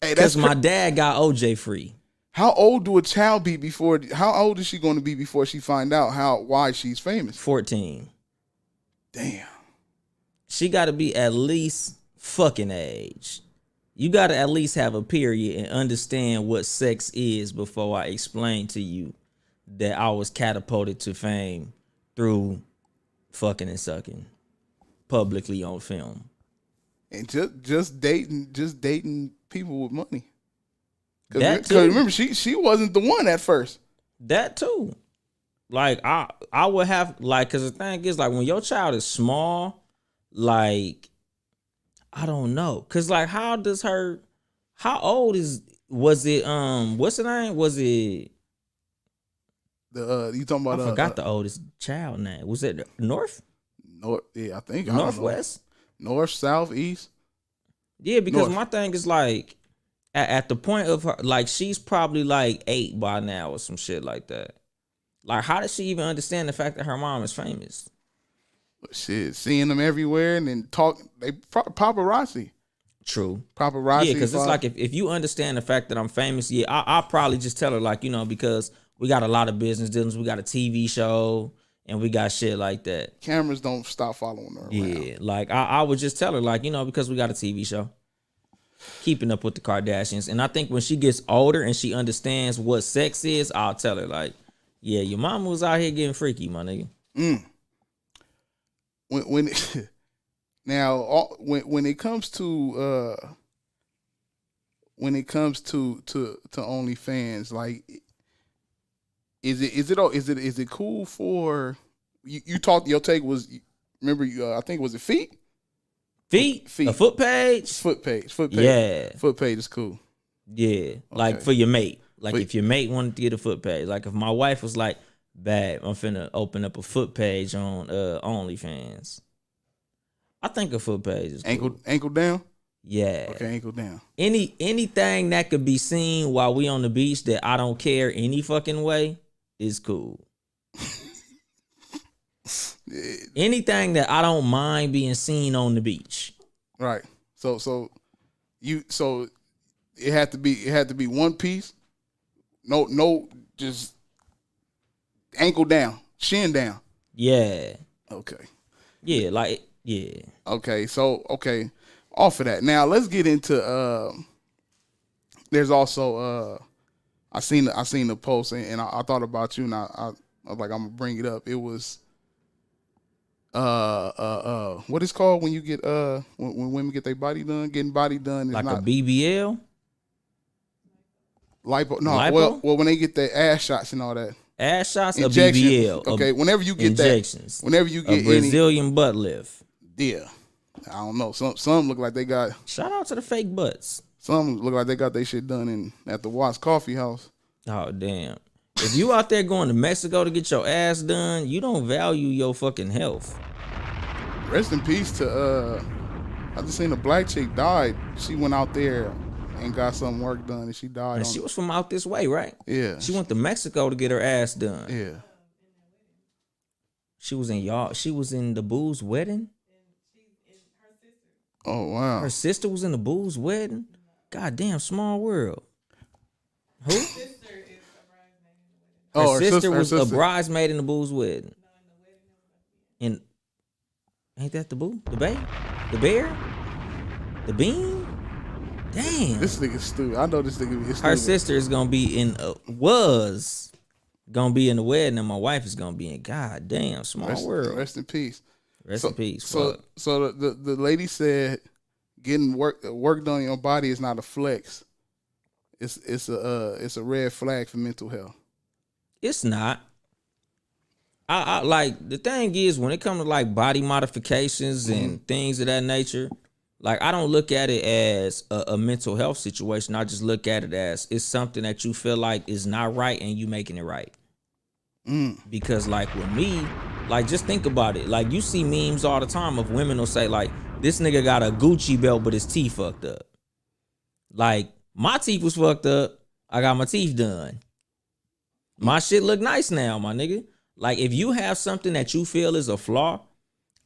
hey, because my dad got OJ free. How old do a child be before? How old is she going to be before she find out why she's famous? 14. Damn. She got to be at least fucking age. You got to at least have a period and understand what sex is before I explain to you that I was catapulted to fame through fucking and sucking publicly on film. And just dating people with money. Because remember, she wasn't the one at first. That too. Like, I would have, like, because the thing is, like, when your child is small, like, I don't know. Because, like, how old was it, what's the name? Was it? You talking about? I forgot the oldest child name. Was it North? North, yeah, I think. Northwest? North, South, East? Yeah, because North. My thing is, like, at the point of her, like, she's probably like 8 by now or some shit like that. Like, how does she even understand the fact that her mom is famous? Shit, seeing them everywhere and then paparazzi. True. Paparazzi. Yeah, because it's like if you understand the fact that I'm famous, yeah, I'll probably just tell her, like, you know, because we got a lot of business dealings, we got a TV show, and we got shit like that. Cameras don't stop following her around. Yeah, like I would just tell her, like, you know, because we got a TV show. Keeping Up with the Kardashians. And I think when she gets older and she understands what sex is, I'll tell her, like, yeah, your mama was out here getting freaky, my nigga. When it comes to OnlyFans, like, is it cool for you talked, your take was, remember, I think, was it feet? Feet? A foot page? Foot page. Yeah. Foot page is cool. Yeah. Like, for your mate. Like if your mate wanted to get a foot page, like if my wife was like, "Babe, I'm finna open up a foot page on OnlyFans," I think a foot page is cool. Ankle down. Yeah. Okay, ankle down. Anything that could be seen while we on the beach that I don't care any fucking way is cool. Anything that I don't mind being seen on the beach. Right. So it had to be one piece. No, just ankle down, shin down. Yeah. Okay. Yeah, like yeah. Okay. So off of that. Now let's get into there's also I seen the post and I thought about you and I was like, I'm gonna bring it up. It was what is called when you get when women get their body done? Getting body done is like not a BBL? lipo. No, Lipo? well when they get their ass shots and all that. Ass shots, a Injection. BBL. Okay, whenever you get injections. that, whenever you get a Brazilian butt lift. yeah, I don't know. Some look like they got. Shout out to the fake butts. Some look like they got their shit done at the Watts Coffee House. Oh damn! If you out there going to Mexico to get your ass done, you don't value your fucking health. Rest in peace to I just seen a black chick died. She went out there and got some work done, and she died. And she was from out this way, right? Yeah. She went to Mexico to get her ass done. Yeah. She was in the Boo's wedding. Oh wow. Her sister was in the Boo's wedding. God damn, small world. Who? Her sister was a bridesmaid in the Boo's wedding. And ain't that the Boo? The Bay? The Bear? The Bean? Damn. This nigga's stupid. I know this nigga is stupid. Her sister is gonna be in was gonna be in the wedding, and my wife is gonna be in. God damn, small world. Rest in peace. Rest in peace. So the lady said, getting work done on your body is not a flex. It's a red flag for mental health. It's not. I like the thing is when it comes to like body modifications and things of that nature. Like, I don't look at it as a mental health situation. I just look at it as it's something that you feel like is not right and you making it right. Because, like, with me, like, just think about it. Like, you see memes all the time of women will say, like, this nigga got a Gucci belt, but his teeth fucked up. Like, my teeth was fucked up. I got my teeth done. My shit look nice now, my nigga. Like, if you have something that you feel is a flaw,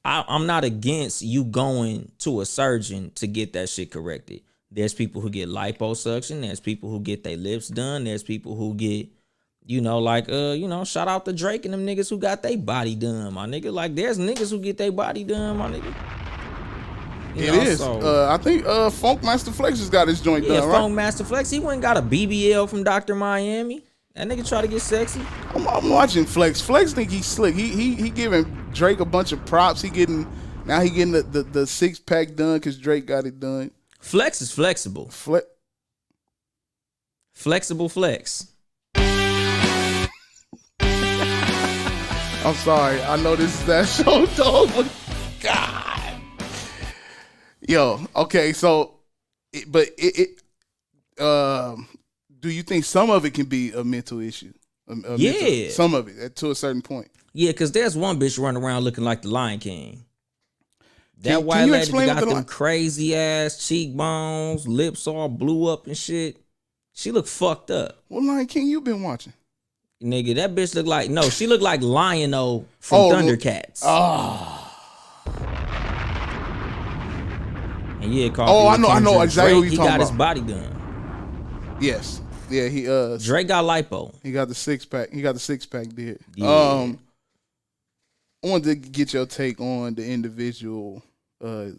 I'm not against you going to a surgeon to get that shit corrected. There's people who get liposuction. There's people who get their lips done. There's people who get, shout out to Drake and them niggas who got their body done, my nigga. Like, there's niggas who get their body done, my nigga. It is. I think Funk Master Flex just got his joint done, right? Funk Master Flex. He went and got a BBL from Dr. Miami. That nigga try to get sexy. I'm watching Flex. Flex think he's slick. He giving Drake a bunch of props. He getting the 6-pack done because Drake got it done. Flex is flexible. Flexible flex. I'm sorry. I know this is that show, dog, but God. Yo, okay, so, do you think some of it can be a mental issue? Yeah. Some of it, to a certain point. Yeah, because there's one bitch running around looking like the Lion King. That Can white you lady explain got what the them crazy ass cheekbones, lips all blew up and shit. She look fucked up. What Lion King you been watching? Nigga, that bitch look like, no, she look like Lion-O from Thundercats. And yeah, I know exactly what you're talking about. He got his body done. Yes. Yeah, he Drake got lipo. He got the 6-pack. He got the 6-pack did. Yeah. I wanted to get your take on the individual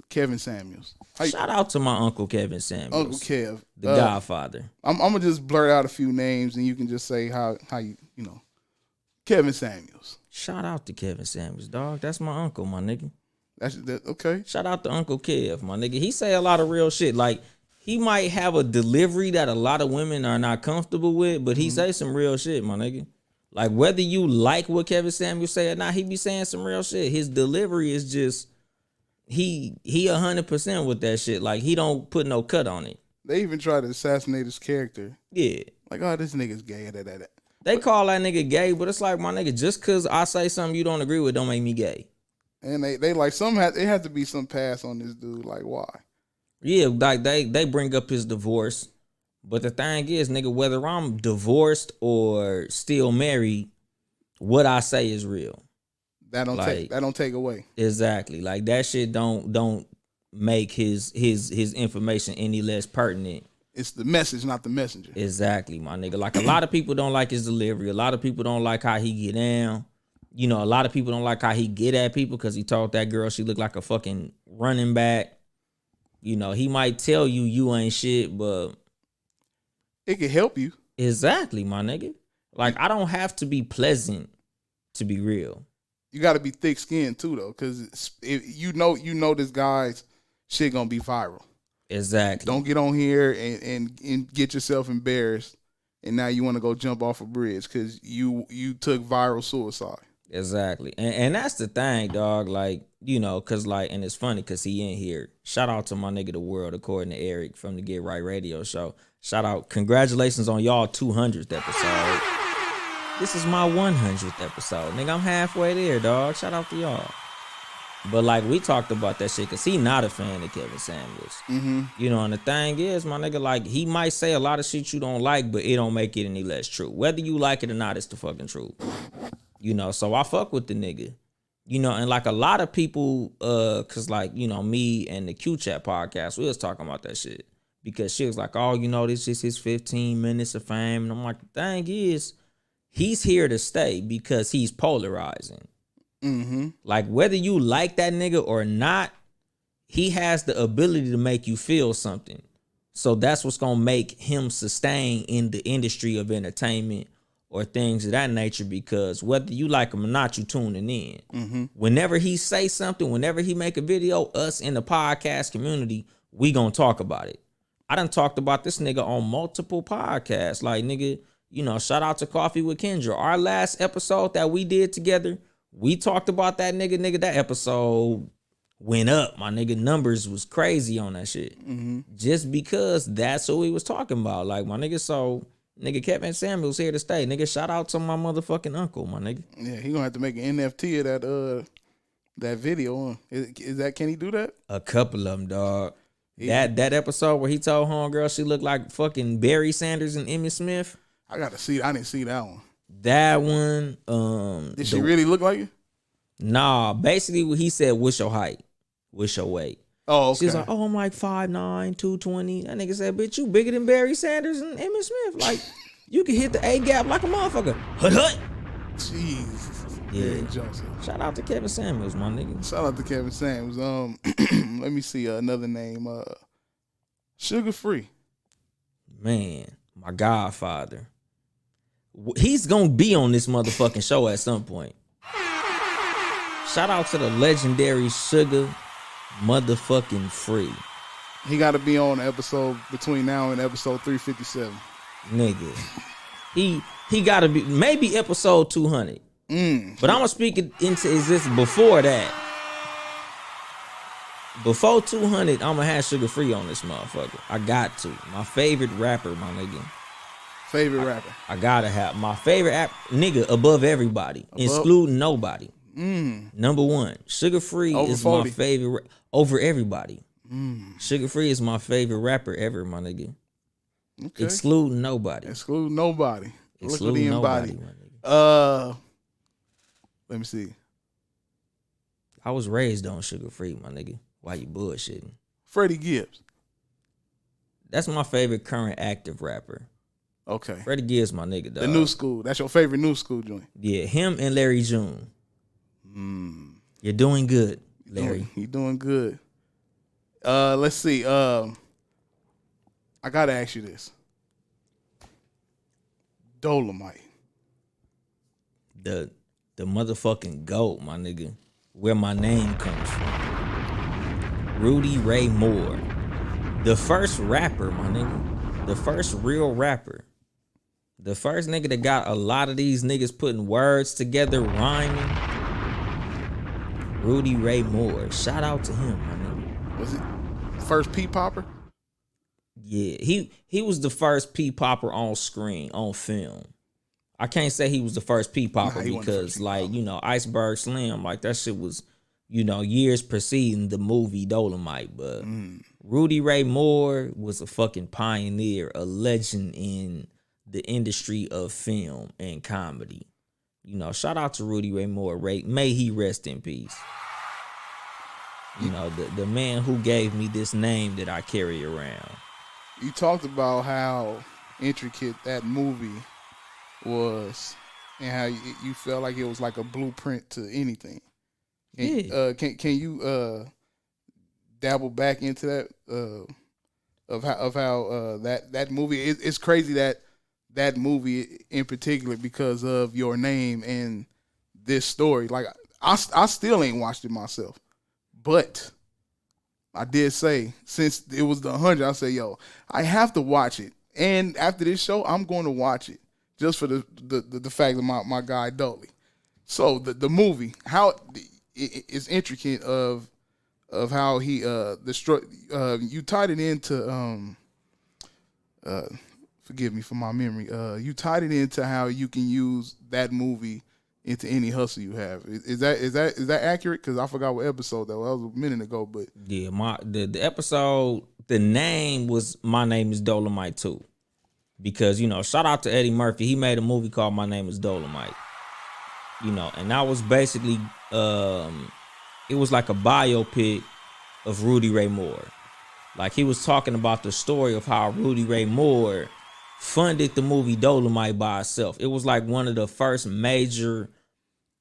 Kevin Samuels. Shout out to my uncle Kevin Samuels. Uncle Kev. The Godfather. I'm gonna just blurt out a few names and you can just say how you know. Kevin Samuels. Shout out to Kevin Samuels, dog. That's my uncle, my nigga. That's okay. Shout out to Uncle Kev, my nigga. He say a lot of real shit. Like, he might have a delivery that a lot of women are not comfortable with, but he say some real shit, my nigga. Like, whether you like what Kevin Samuels say or not, he be saying some real shit. His delivery is just, he 100% with that shit. Like, he don't put no cut on it. They even tried to assassinate his character. Yeah. Like, oh, this nigga's gay. That. They call that nigga gay, but it's like, my nigga, just because I say something you don't agree with don't make me gay. And they like, it had to be some pass on this dude. Like, why? Yeah, like they bring up his divorce. But the thing is, nigga, whether I'm divorced or still married, what I say is real. That don't take away. Exactly. Like that shit don't make his information any less pertinent. It's the message, not the messenger. Exactly, my nigga. Like a lot of people don't like his delivery. A lot of people don't like how he get down. You know, a lot of people don't like how he get at people because he told that girl she looked like a fucking running back. You know, he might tell you ain't shit, but it can help you. Exactly, my nigga. Like, I don't have to be pleasant to be real. You got to be thick-skinned, too, though, because you know this guy's shit gonna be viral. Exactly. Don't get on here and get yourself embarrassed, and now you want to go jump off a bridge because you took viral suicide. Exactly. And that's the thing, dog. Like, you know, because, like, and it's funny because he in here. Shout out to my nigga The World, according to Eric from the Get Right Radio Show. Shout out. Congratulations on y'all 200th episode. This is my 100th episode. Nigga, I'm halfway there, dog. Shout out to y'all. But, like, we talked about that shit because he not a fan of Kevin Samuels. Mm-hmm. You know, and the thing is, my nigga, like, he might say a lot of shit you don't like, but it don't make it any less true. Whether you like it or not, it's the fucking truth. You know, so I fuck with the nigga. You know, and like a lot of people, cause like, you know, me and the Q Chat podcast, we was talking about that shit. Because she was like, oh, you know, this is his 15 minutes of fame. And I'm like, the thing is, he's here to stay because he's polarizing. Mm-hmm. Like, whether you like that nigga or not, he has the ability to make you feel something. So that's what's gonna make him sustain in the industry of entertainment or things of that nature, because whether you like him or not, you tuning in. Mm-hmm. Whenever he say something, whenever he make a video, us in the podcast community, we gonna talk about it. I done talked about this nigga on multiple podcasts. Like, nigga, you know, shout out to Coffee with Kendra. Our last episode that we did together, we talked about that nigga. Nigga, that episode went up. My nigga, numbers was crazy on that shit. Mm-hmm. Just because that's who he was talking about. Like, my nigga, so... Nigga, Kevin Samuels here to stay. Nigga, shout out to my motherfucking uncle, my nigga. Yeah, he gonna have to make an NFT of that video. Can he do that? A couple of them, dog. Yeah. That episode where he told homegirl she looked like fucking Barry Sanders and Emmitt Smith. I gotta see. I didn't see that one. That one. Did she really look like you? Nah, basically what he said, what's your height? What's your weight? Oh, okay. She's like, oh, I'm like 5'9", 220. That nigga said, bitch, you bigger than Barry Sanders and Emmitt Smith. Like, you can hit the A gap like a motherfucker. Hut. Jesus. Yeah. Derek Johnson. Shout out to Kevin Samuels, my nigga. Shout out to Kevin Samuels. Let me see another name. Sugar Free. Man, my godfather. He's gonna be on this motherfucking show at some point. Shout out to the legendary Sugar motherfucking Free. He got to be on the episode between now and episode 357. Nigga, he got to be maybe episode 200. But I'm gonna speak it into existence before that. Before 200, I'm gonna have Sugar Free on this motherfucker. I got to. My favorite rapper, my nigga. Favorite rapper. I gotta have my favorite nigga above everybody, excluding nobody. Number one, Sugar Free over is 40. my favorite over everybody. Sugar Free is my favorite rapper ever, my nigga. Okay. Excluding nobody. Excluding nobody. Excluding Look what he nobody, embodied. my nigga. Let me see. I was raised on Sugar Free, my nigga. Why you bullshitting? Freddie Gibbs. That's my favorite current active rapper. Okay. Freddie Gibbs, my nigga, dog. The new school. That's your favorite new school joint. Yeah, him and Larry June. You're doing good, Larry. You doing good. Let's see. I gotta ask you this. Dolomite. The motherfucking GOAT, my nigga. Where my name comes from. Rudy Ray Moore. The first rapper, my nigga. The first real rapper. The first nigga that got a lot of these niggas putting words together, rhyming. Rudy Ray Moore. Shout out to him, my nigga. Was it first Pete Popper? Yeah, he was the first P popper on screen on film. I can't say he was the first P popper because like, you know, Iceberg Slim, like that shit was, you know, years preceding the movie Dolomite. But Rudy Ray Moore was a fucking pioneer, a legend in the industry of film and comedy. You know, shout out to Rudy Ray Moore. May he rest in peace. You know, the man who gave me this name that I carry around. You talked about how intricate that movie was and how you felt like it was like a blueprint to anything. Can you dabble back into that of how that movie? It's crazy that movie in particular because of your name and this story. Like I still ain't watched it myself, but I did say since it was the 100, I said, yo, I have to watch it. And after this show, I'm going to watch it just for the fact of my guy Dolly. So the movie, how it's intricate of how he you tied it into forgive me for my memory. You tied it into how you can use that movie into any hustle you have. Is that accurate? Because I forgot what episode that was. That was a minute ago, but yeah, the episode, the name was My Name is Dolomite too, because you know, shout out to Eddie Murphy. He made a movie called My Name is Dolomite. You know, and that was basically it was like a biopic of Rudy Ray Moore. Like he was talking about the story of how Rudy Ray Moore funded the movie Dolomite by itself. It was like one of the first major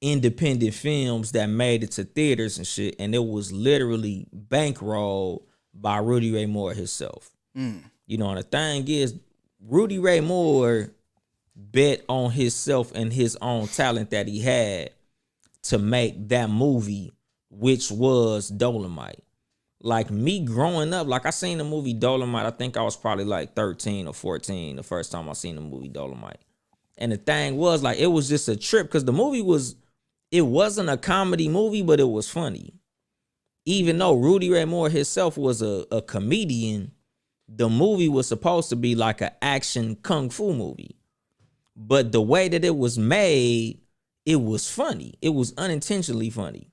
independent films that made it to theaters and shit, and it was literally bankrolled by Rudy Ray Moore himself. You know, and the thing is, Rudy Ray Moore bet on himself and his own talent that he had to make that movie, which was Dolomite. Like me growing up, like I seen the movie Dolomite, I think I was probably like 13 or 14 the first time I seen the movie Dolomite. And the thing was, like, it was just a trip because the movie wasn't a comedy movie, but it was funny. Even though Rudy Ray Moore himself was a comedian, the movie was supposed to be like an action kung fu movie. But the way that it was made, it was funny. It was unintentionally funny.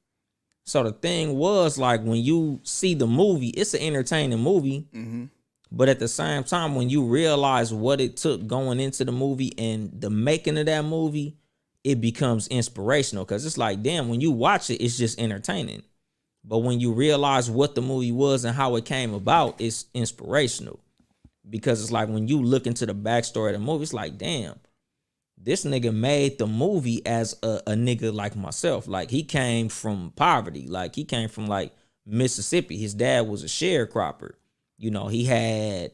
So the thing was, like, when you see the movie, it's an entertaining movie. But at the same time, when you realize what it took going into the movie and the making of that movie, it becomes inspirational. Because it's like, damn, when you watch it, it's just entertaining. But when you realize what the movie was and how it came about, it's inspirational. Because it's like when you look into the backstory of the movie, it's like, damn, this nigga made the movie as a nigga like myself. Like, he came from poverty. Like, he came from, like, Mississippi. His dad was a sharecropper. You know, he had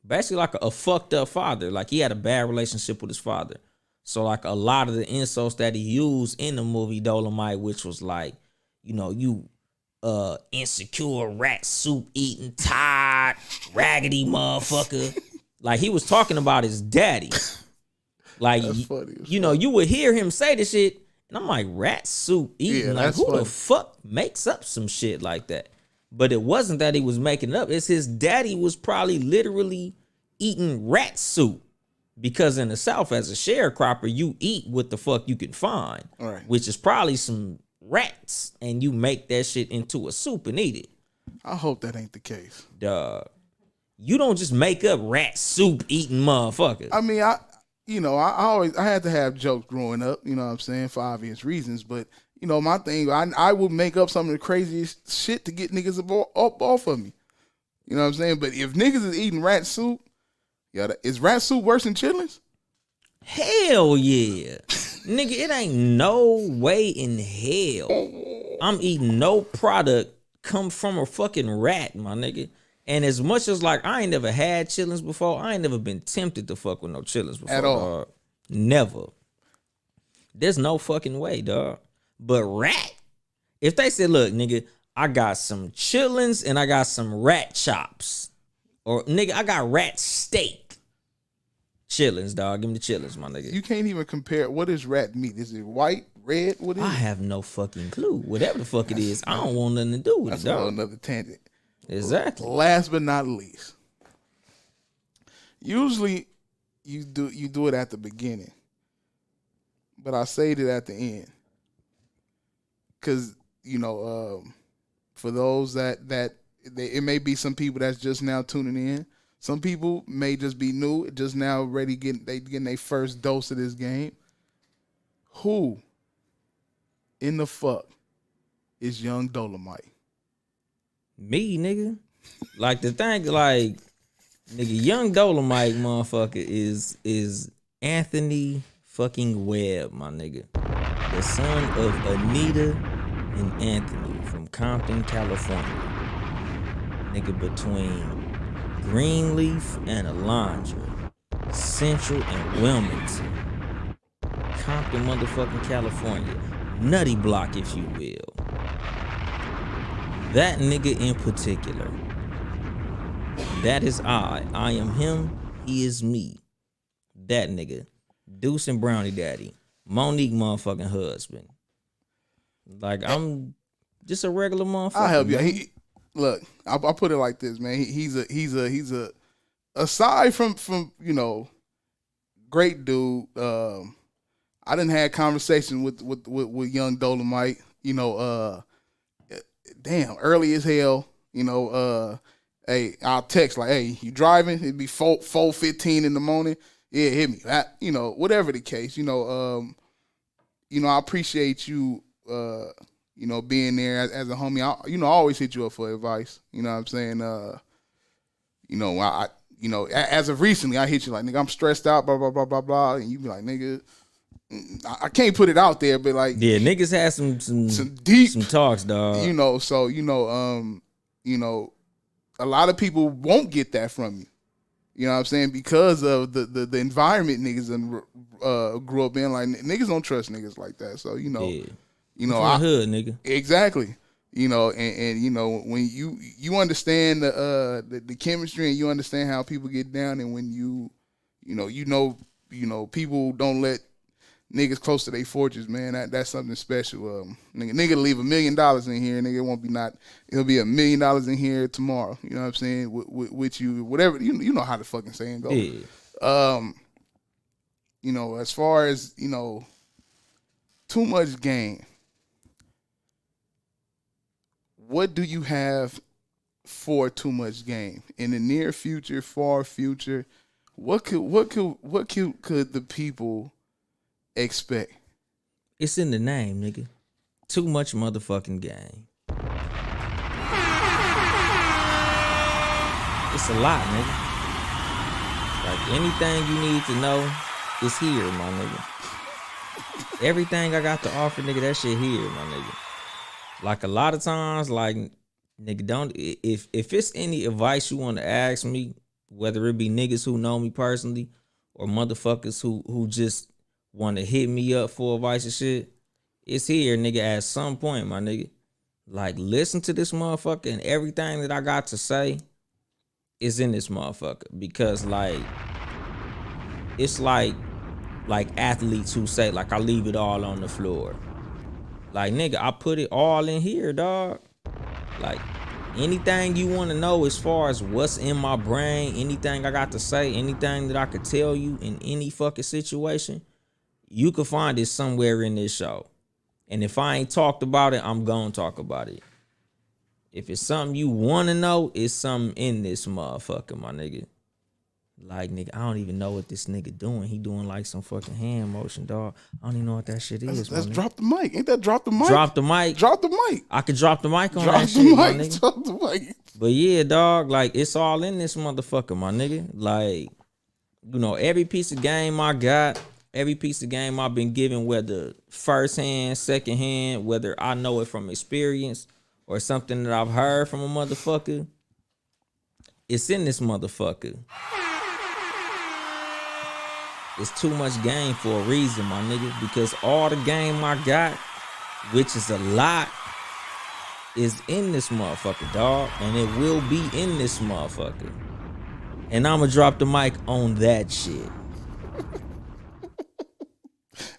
basically like a fucked up father. Like, he had a bad relationship with his father. So, like, a lot of the insults that he used in the movie Dolomite, which was like, you know, you insecure, rat soup eating, tired, raggedy motherfucker. Like, he was talking about his daddy. Like, you know, you would hear him say this shit, and I'm like, rat soup eating? Yeah, like, who the fuck makes up some shit like that? But it wasn't that he was making it up. It's his daddy was probably literally eating rat soup. Because in the South, as a sharecropper, you eat what the fuck you can find. Right. Which is probably some rats, and you make that shit into a soup and eat it. I hope that ain't the case. Dog. You don't just make up rat soup eating motherfuckers. I mean, I had to have jokes growing up, you know what I'm saying, for obvious reasons. But, you know, my thing, I would make up some of the craziest shit to get niggas up off of me. You know what I'm saying? But if niggas is eating rat soup, is rat soup worse than chitlins? Hell yeah. Nigga, it ain't no way in hell I'm eating no product come from a fucking rat, my nigga. And as much as, like, I ain't never had chitlins before, I ain't never been tempted to fuck with no chitlins before. At all. Dog. Never. There's no fucking way, dog. But rat, if they said, look, nigga, I got some chitlins and I got some rat chops. Or, nigga, I got rat steak. Chitlins, dog. Give me the chitlins, my nigga. You can't even compare. What is rat meat? Is it white, red? What is it? I have no fucking clue. Whatever the fuck it is, I don't want nothing to do with it, dog. That's another tangent. Exactly. Last but not least, usually you do it at the beginning, but I say it at the end because for those that it may be some people that's just now tuning in. Some people may just be new, just now ready getting their first dose of this game. Who in the fuck is Young Dolomite? Me, nigga. Like the thing, like nigga, Young Dolomite, motherfucker, is Anthony fucking Webb, my nigga, the son of Anita and Anthony from Compton, California. Nigga, between Greenleaf and Alondra, Central and Wilmington, Compton, motherfucking California, Nutty Block, if you will. That nigga in particular, that is I am him, he is me. That nigga, Deuce and Brownie Daddy, Monique motherfucking husband. Like, I'm just a regular motherfucker. I'll help you. Look, I'll put it like this, man. He's a aside from great dude. I done had conversation with Young Dolomite. Damn, early as hell. Hey, I'll text like, hey, you driving? It'd be 4:15 in the morning. Yeah, hit me. Whatever the case. I appreciate you. Being there as a homie. I always hit you up for advice. You know what I'm saying? As of recently, I hit you like, nigga, I'm stressed out, blah, blah, blah, blah, blah. And you be like, nigga, I can't put it out there, but like, yeah, niggas had some deep talks, dog. A lot of people won't get that from you. You know what I'm saying? Because of the environment niggas grew up in. Like, niggas don't trust niggas like that. So, Yeah. hood, nigga. Exactly. And when you understand the chemistry and you understand how people get down, and when people don't let niggas close to their fortunes, man, that's something special. Nigga leave $1 million in here, nigga, it'll be $1 million in here tomorrow. You know what I'm saying? With you, whatever, you know how the fucking saying goes. Yeah. As far as, too much game. What do you have for too much game in the near future, far future? What could the people expect? It's in the name, nigga. Too much motherfucking game. It's a lot, nigga. Like, anything you need to know is here, my nigga. Everything I got to offer, nigga, that shit here, my nigga. Like, a lot of times, like, nigga, don't, if it's any advice you want to ask me, whether it be niggas who know me personally or motherfuckers who just want to hit me up for advice and shit, it's here, nigga, at some point, my nigga. Like, listen to this motherfucker, and everything that I got to say is in this motherfucker. Because, like, it's like athletes who say, like, I leave it all on the floor. Like, nigga, I put it all in here, dog. Like, anything you want to know as far as what's in my brain, anything I got to say, anything that I could tell you in any fucking situation, you can find it somewhere in this show. And if I ain't talked about it, I'm gonna talk about it. If it's something you want to know, it's something in this motherfucker, my nigga. Like, nigga, I don't even know what this nigga doing. He doing like some fucking hand motion, dog. I don't even know what that shit is. That's drop the mic. Ain't that drop the mic? Drop the mic. Drop the mic. I could drop the mic on drop that the shit, mic. my nigga. Drop the mic. But yeah, dog, like, it's all in this motherfucker, my nigga. Like, every piece of game I got, every piece of game I've been given, whether first hand, second hand, whether I know it from experience or something that I've heard from a motherfucker, it's in this motherfucker. It's too much game for a reason, my nigga, because all the game I got, which is a lot, is in this motherfucker, dog, and it will be in this motherfucker. And I'ma drop the mic on that shit.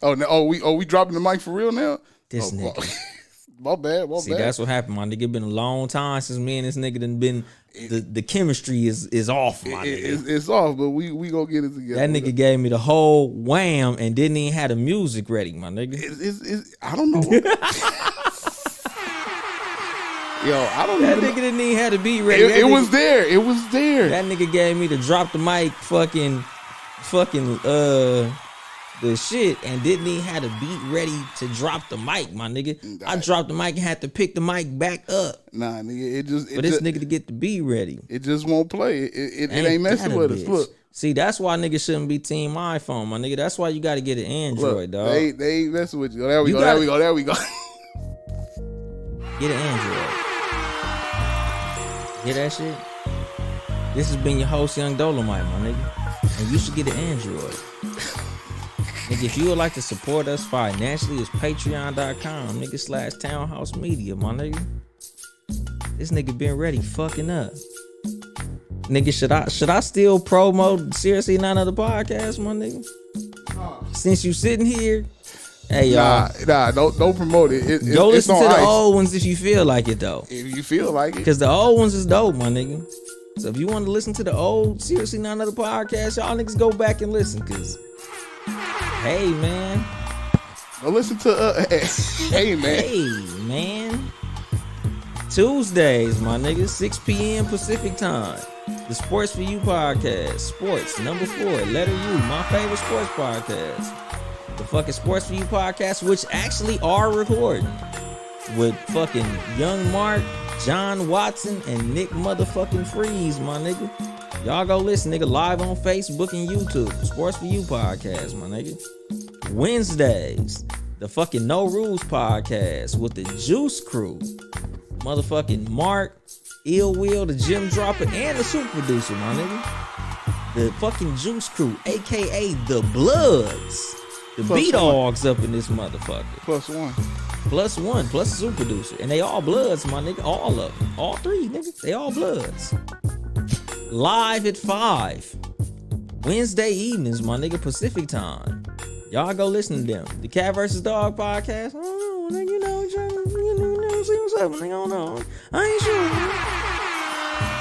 We dropping the mic for real now? This nigga. My bad. See, that's what happened, my nigga. It been a long time since me and this nigga done been. The chemistry is off, my nigga. It's off, but we gonna get it together. That nigga gave me the whole wham and didn't even have the music ready, my nigga. I don't know. Yo, I don't know. That nigga didn't even have the beat ready. It was there. It was there. That nigga gave me the drop the mic fucking the shit and didn't even have the beat ready to drop the mic, my nigga. I dropped the mic and had to pick the mic back up. Nah, nigga, for this nigga to get the beat ready. It just won't play. It ain't messing with us. Look. See, that's why niggas shouldn't be team iPhone, my nigga. That's why you got to get an Android, dog. They ain't messing with you. There we go. Get an Android. Hear that shit? This has been your host, Young Dolomite, my nigga. And you should get an Android. Nigga, if you would like to support us financially, it's patreon.com, nigga /Townhouse Media, my nigga. This nigga been ready fucking up. Nigga, should I still promote Seriously None Other Podcast, my nigga? Since you sitting here, hey y'all. Nah, don't promote it. Go listen to the old ones if you feel like it though. If you feel like it. Because the old ones is dope, my nigga. So if you want to listen to the old Seriously None Other Podcast, y'all niggas go back and listen, cause hey man. Go listen to hey man. Hey man. Tuesdays, my nigga, 6 p.m. Pacific time. The Sports For You podcast. Sports, number 4, letter U, my favorite sports podcast. The fucking Sports For You podcast, which actually are recording. With fucking Young Mark, John Watson, and Nick motherfucking Freeze, my nigga. Y'all go listen, nigga, live on Facebook and YouTube. Sports For You podcast, my nigga. Wednesdays, the fucking No Rules podcast with the Juice Crew. Motherfucking Mark, Ill Will, the Gym Dropper, and the Super Producer, my nigga. The fucking Juice Crew, aka the Bloods. The B-Dogs up in this motherfucker. Plus one, plus the Super Producer. And they all Bloods, my nigga. All of them. All 3, nigga. They all Bloods. Live at 5. Wednesday evenings, my nigga, Pacific time. Y'all go listen to them. The Cat vs. Dog podcast. I don't know, nigga, you know, see what's up, nigga, I don't know. I ain't sure.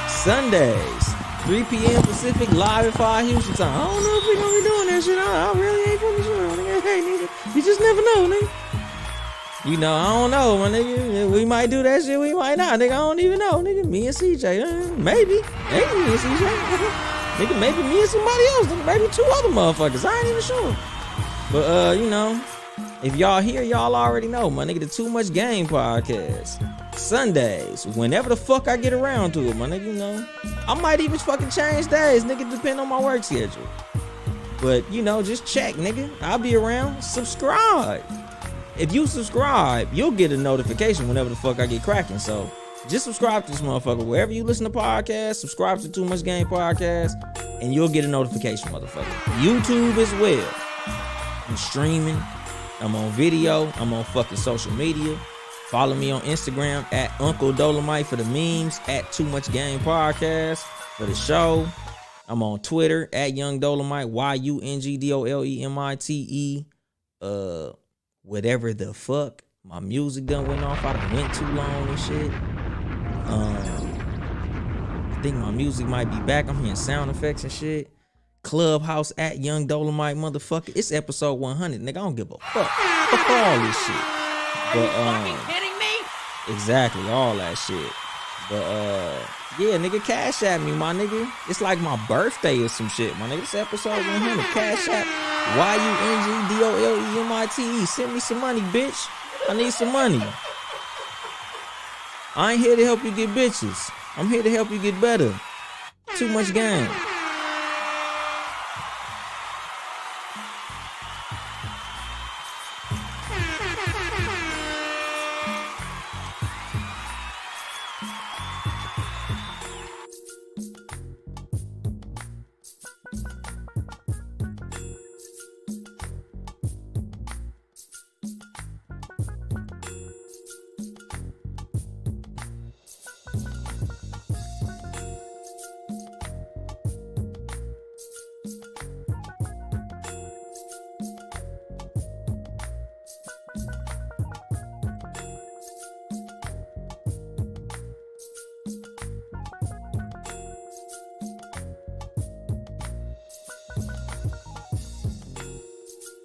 Sundays, 3 p.m. Pacific, live at 5 Houston time. I don't know if we gonna be doing that shit. I really ain't fucking sure, nigga. Hey, nigga, you just never know, nigga. You know, I don't know, my nigga. We might do that shit, we might not, nigga. I don't even know, nigga. Me and CJ, maybe me and CJ. Nigga, maybe me and somebody else, nigga. Maybe 2 other motherfuckers. I ain't even sure. But, you know, if y'all here, y'all already know, my nigga, the Too Much Game podcast. Sundays, whenever the fuck I get around to it, my nigga, you know. I might even fucking change days, nigga, depending on my work schedule. But, you know, just check, nigga. I'll be around. Subscribe. If you subscribe, you'll get a notification whenever the fuck I get cracking. So, just subscribe to this motherfucker. Wherever you listen to podcasts, subscribe to Too Much Game podcast, and you'll get a notification, motherfucker. YouTube as well. I'm streaming. I'm on video. I'm on fucking social media. Follow me on Instagram at Uncle Dolomite for the memes, at Too Much Game Podcast for the show. I'm on Twitter at Young Dolomite, YUNGDOLEMITE. Whatever the fuck. My music done went off. I done went too long and shit. I think my music might be back. I'm hearing sound effects and shit. Clubhouse at Young Dolomite, motherfucker. It's episode 100, nigga. I don't give a fuck. Fuck all this shit. But Are you kidding me? Exactly, all that shit. But yeah, nigga, cash at me, my nigga. It's like my birthday or some shit, my nigga. It's episode 100. Cash at YUNGDOLEMITE. Send me some money, bitch. I need some money. I ain't here to help you get bitches. I'm here to help you get better. Too Much Game.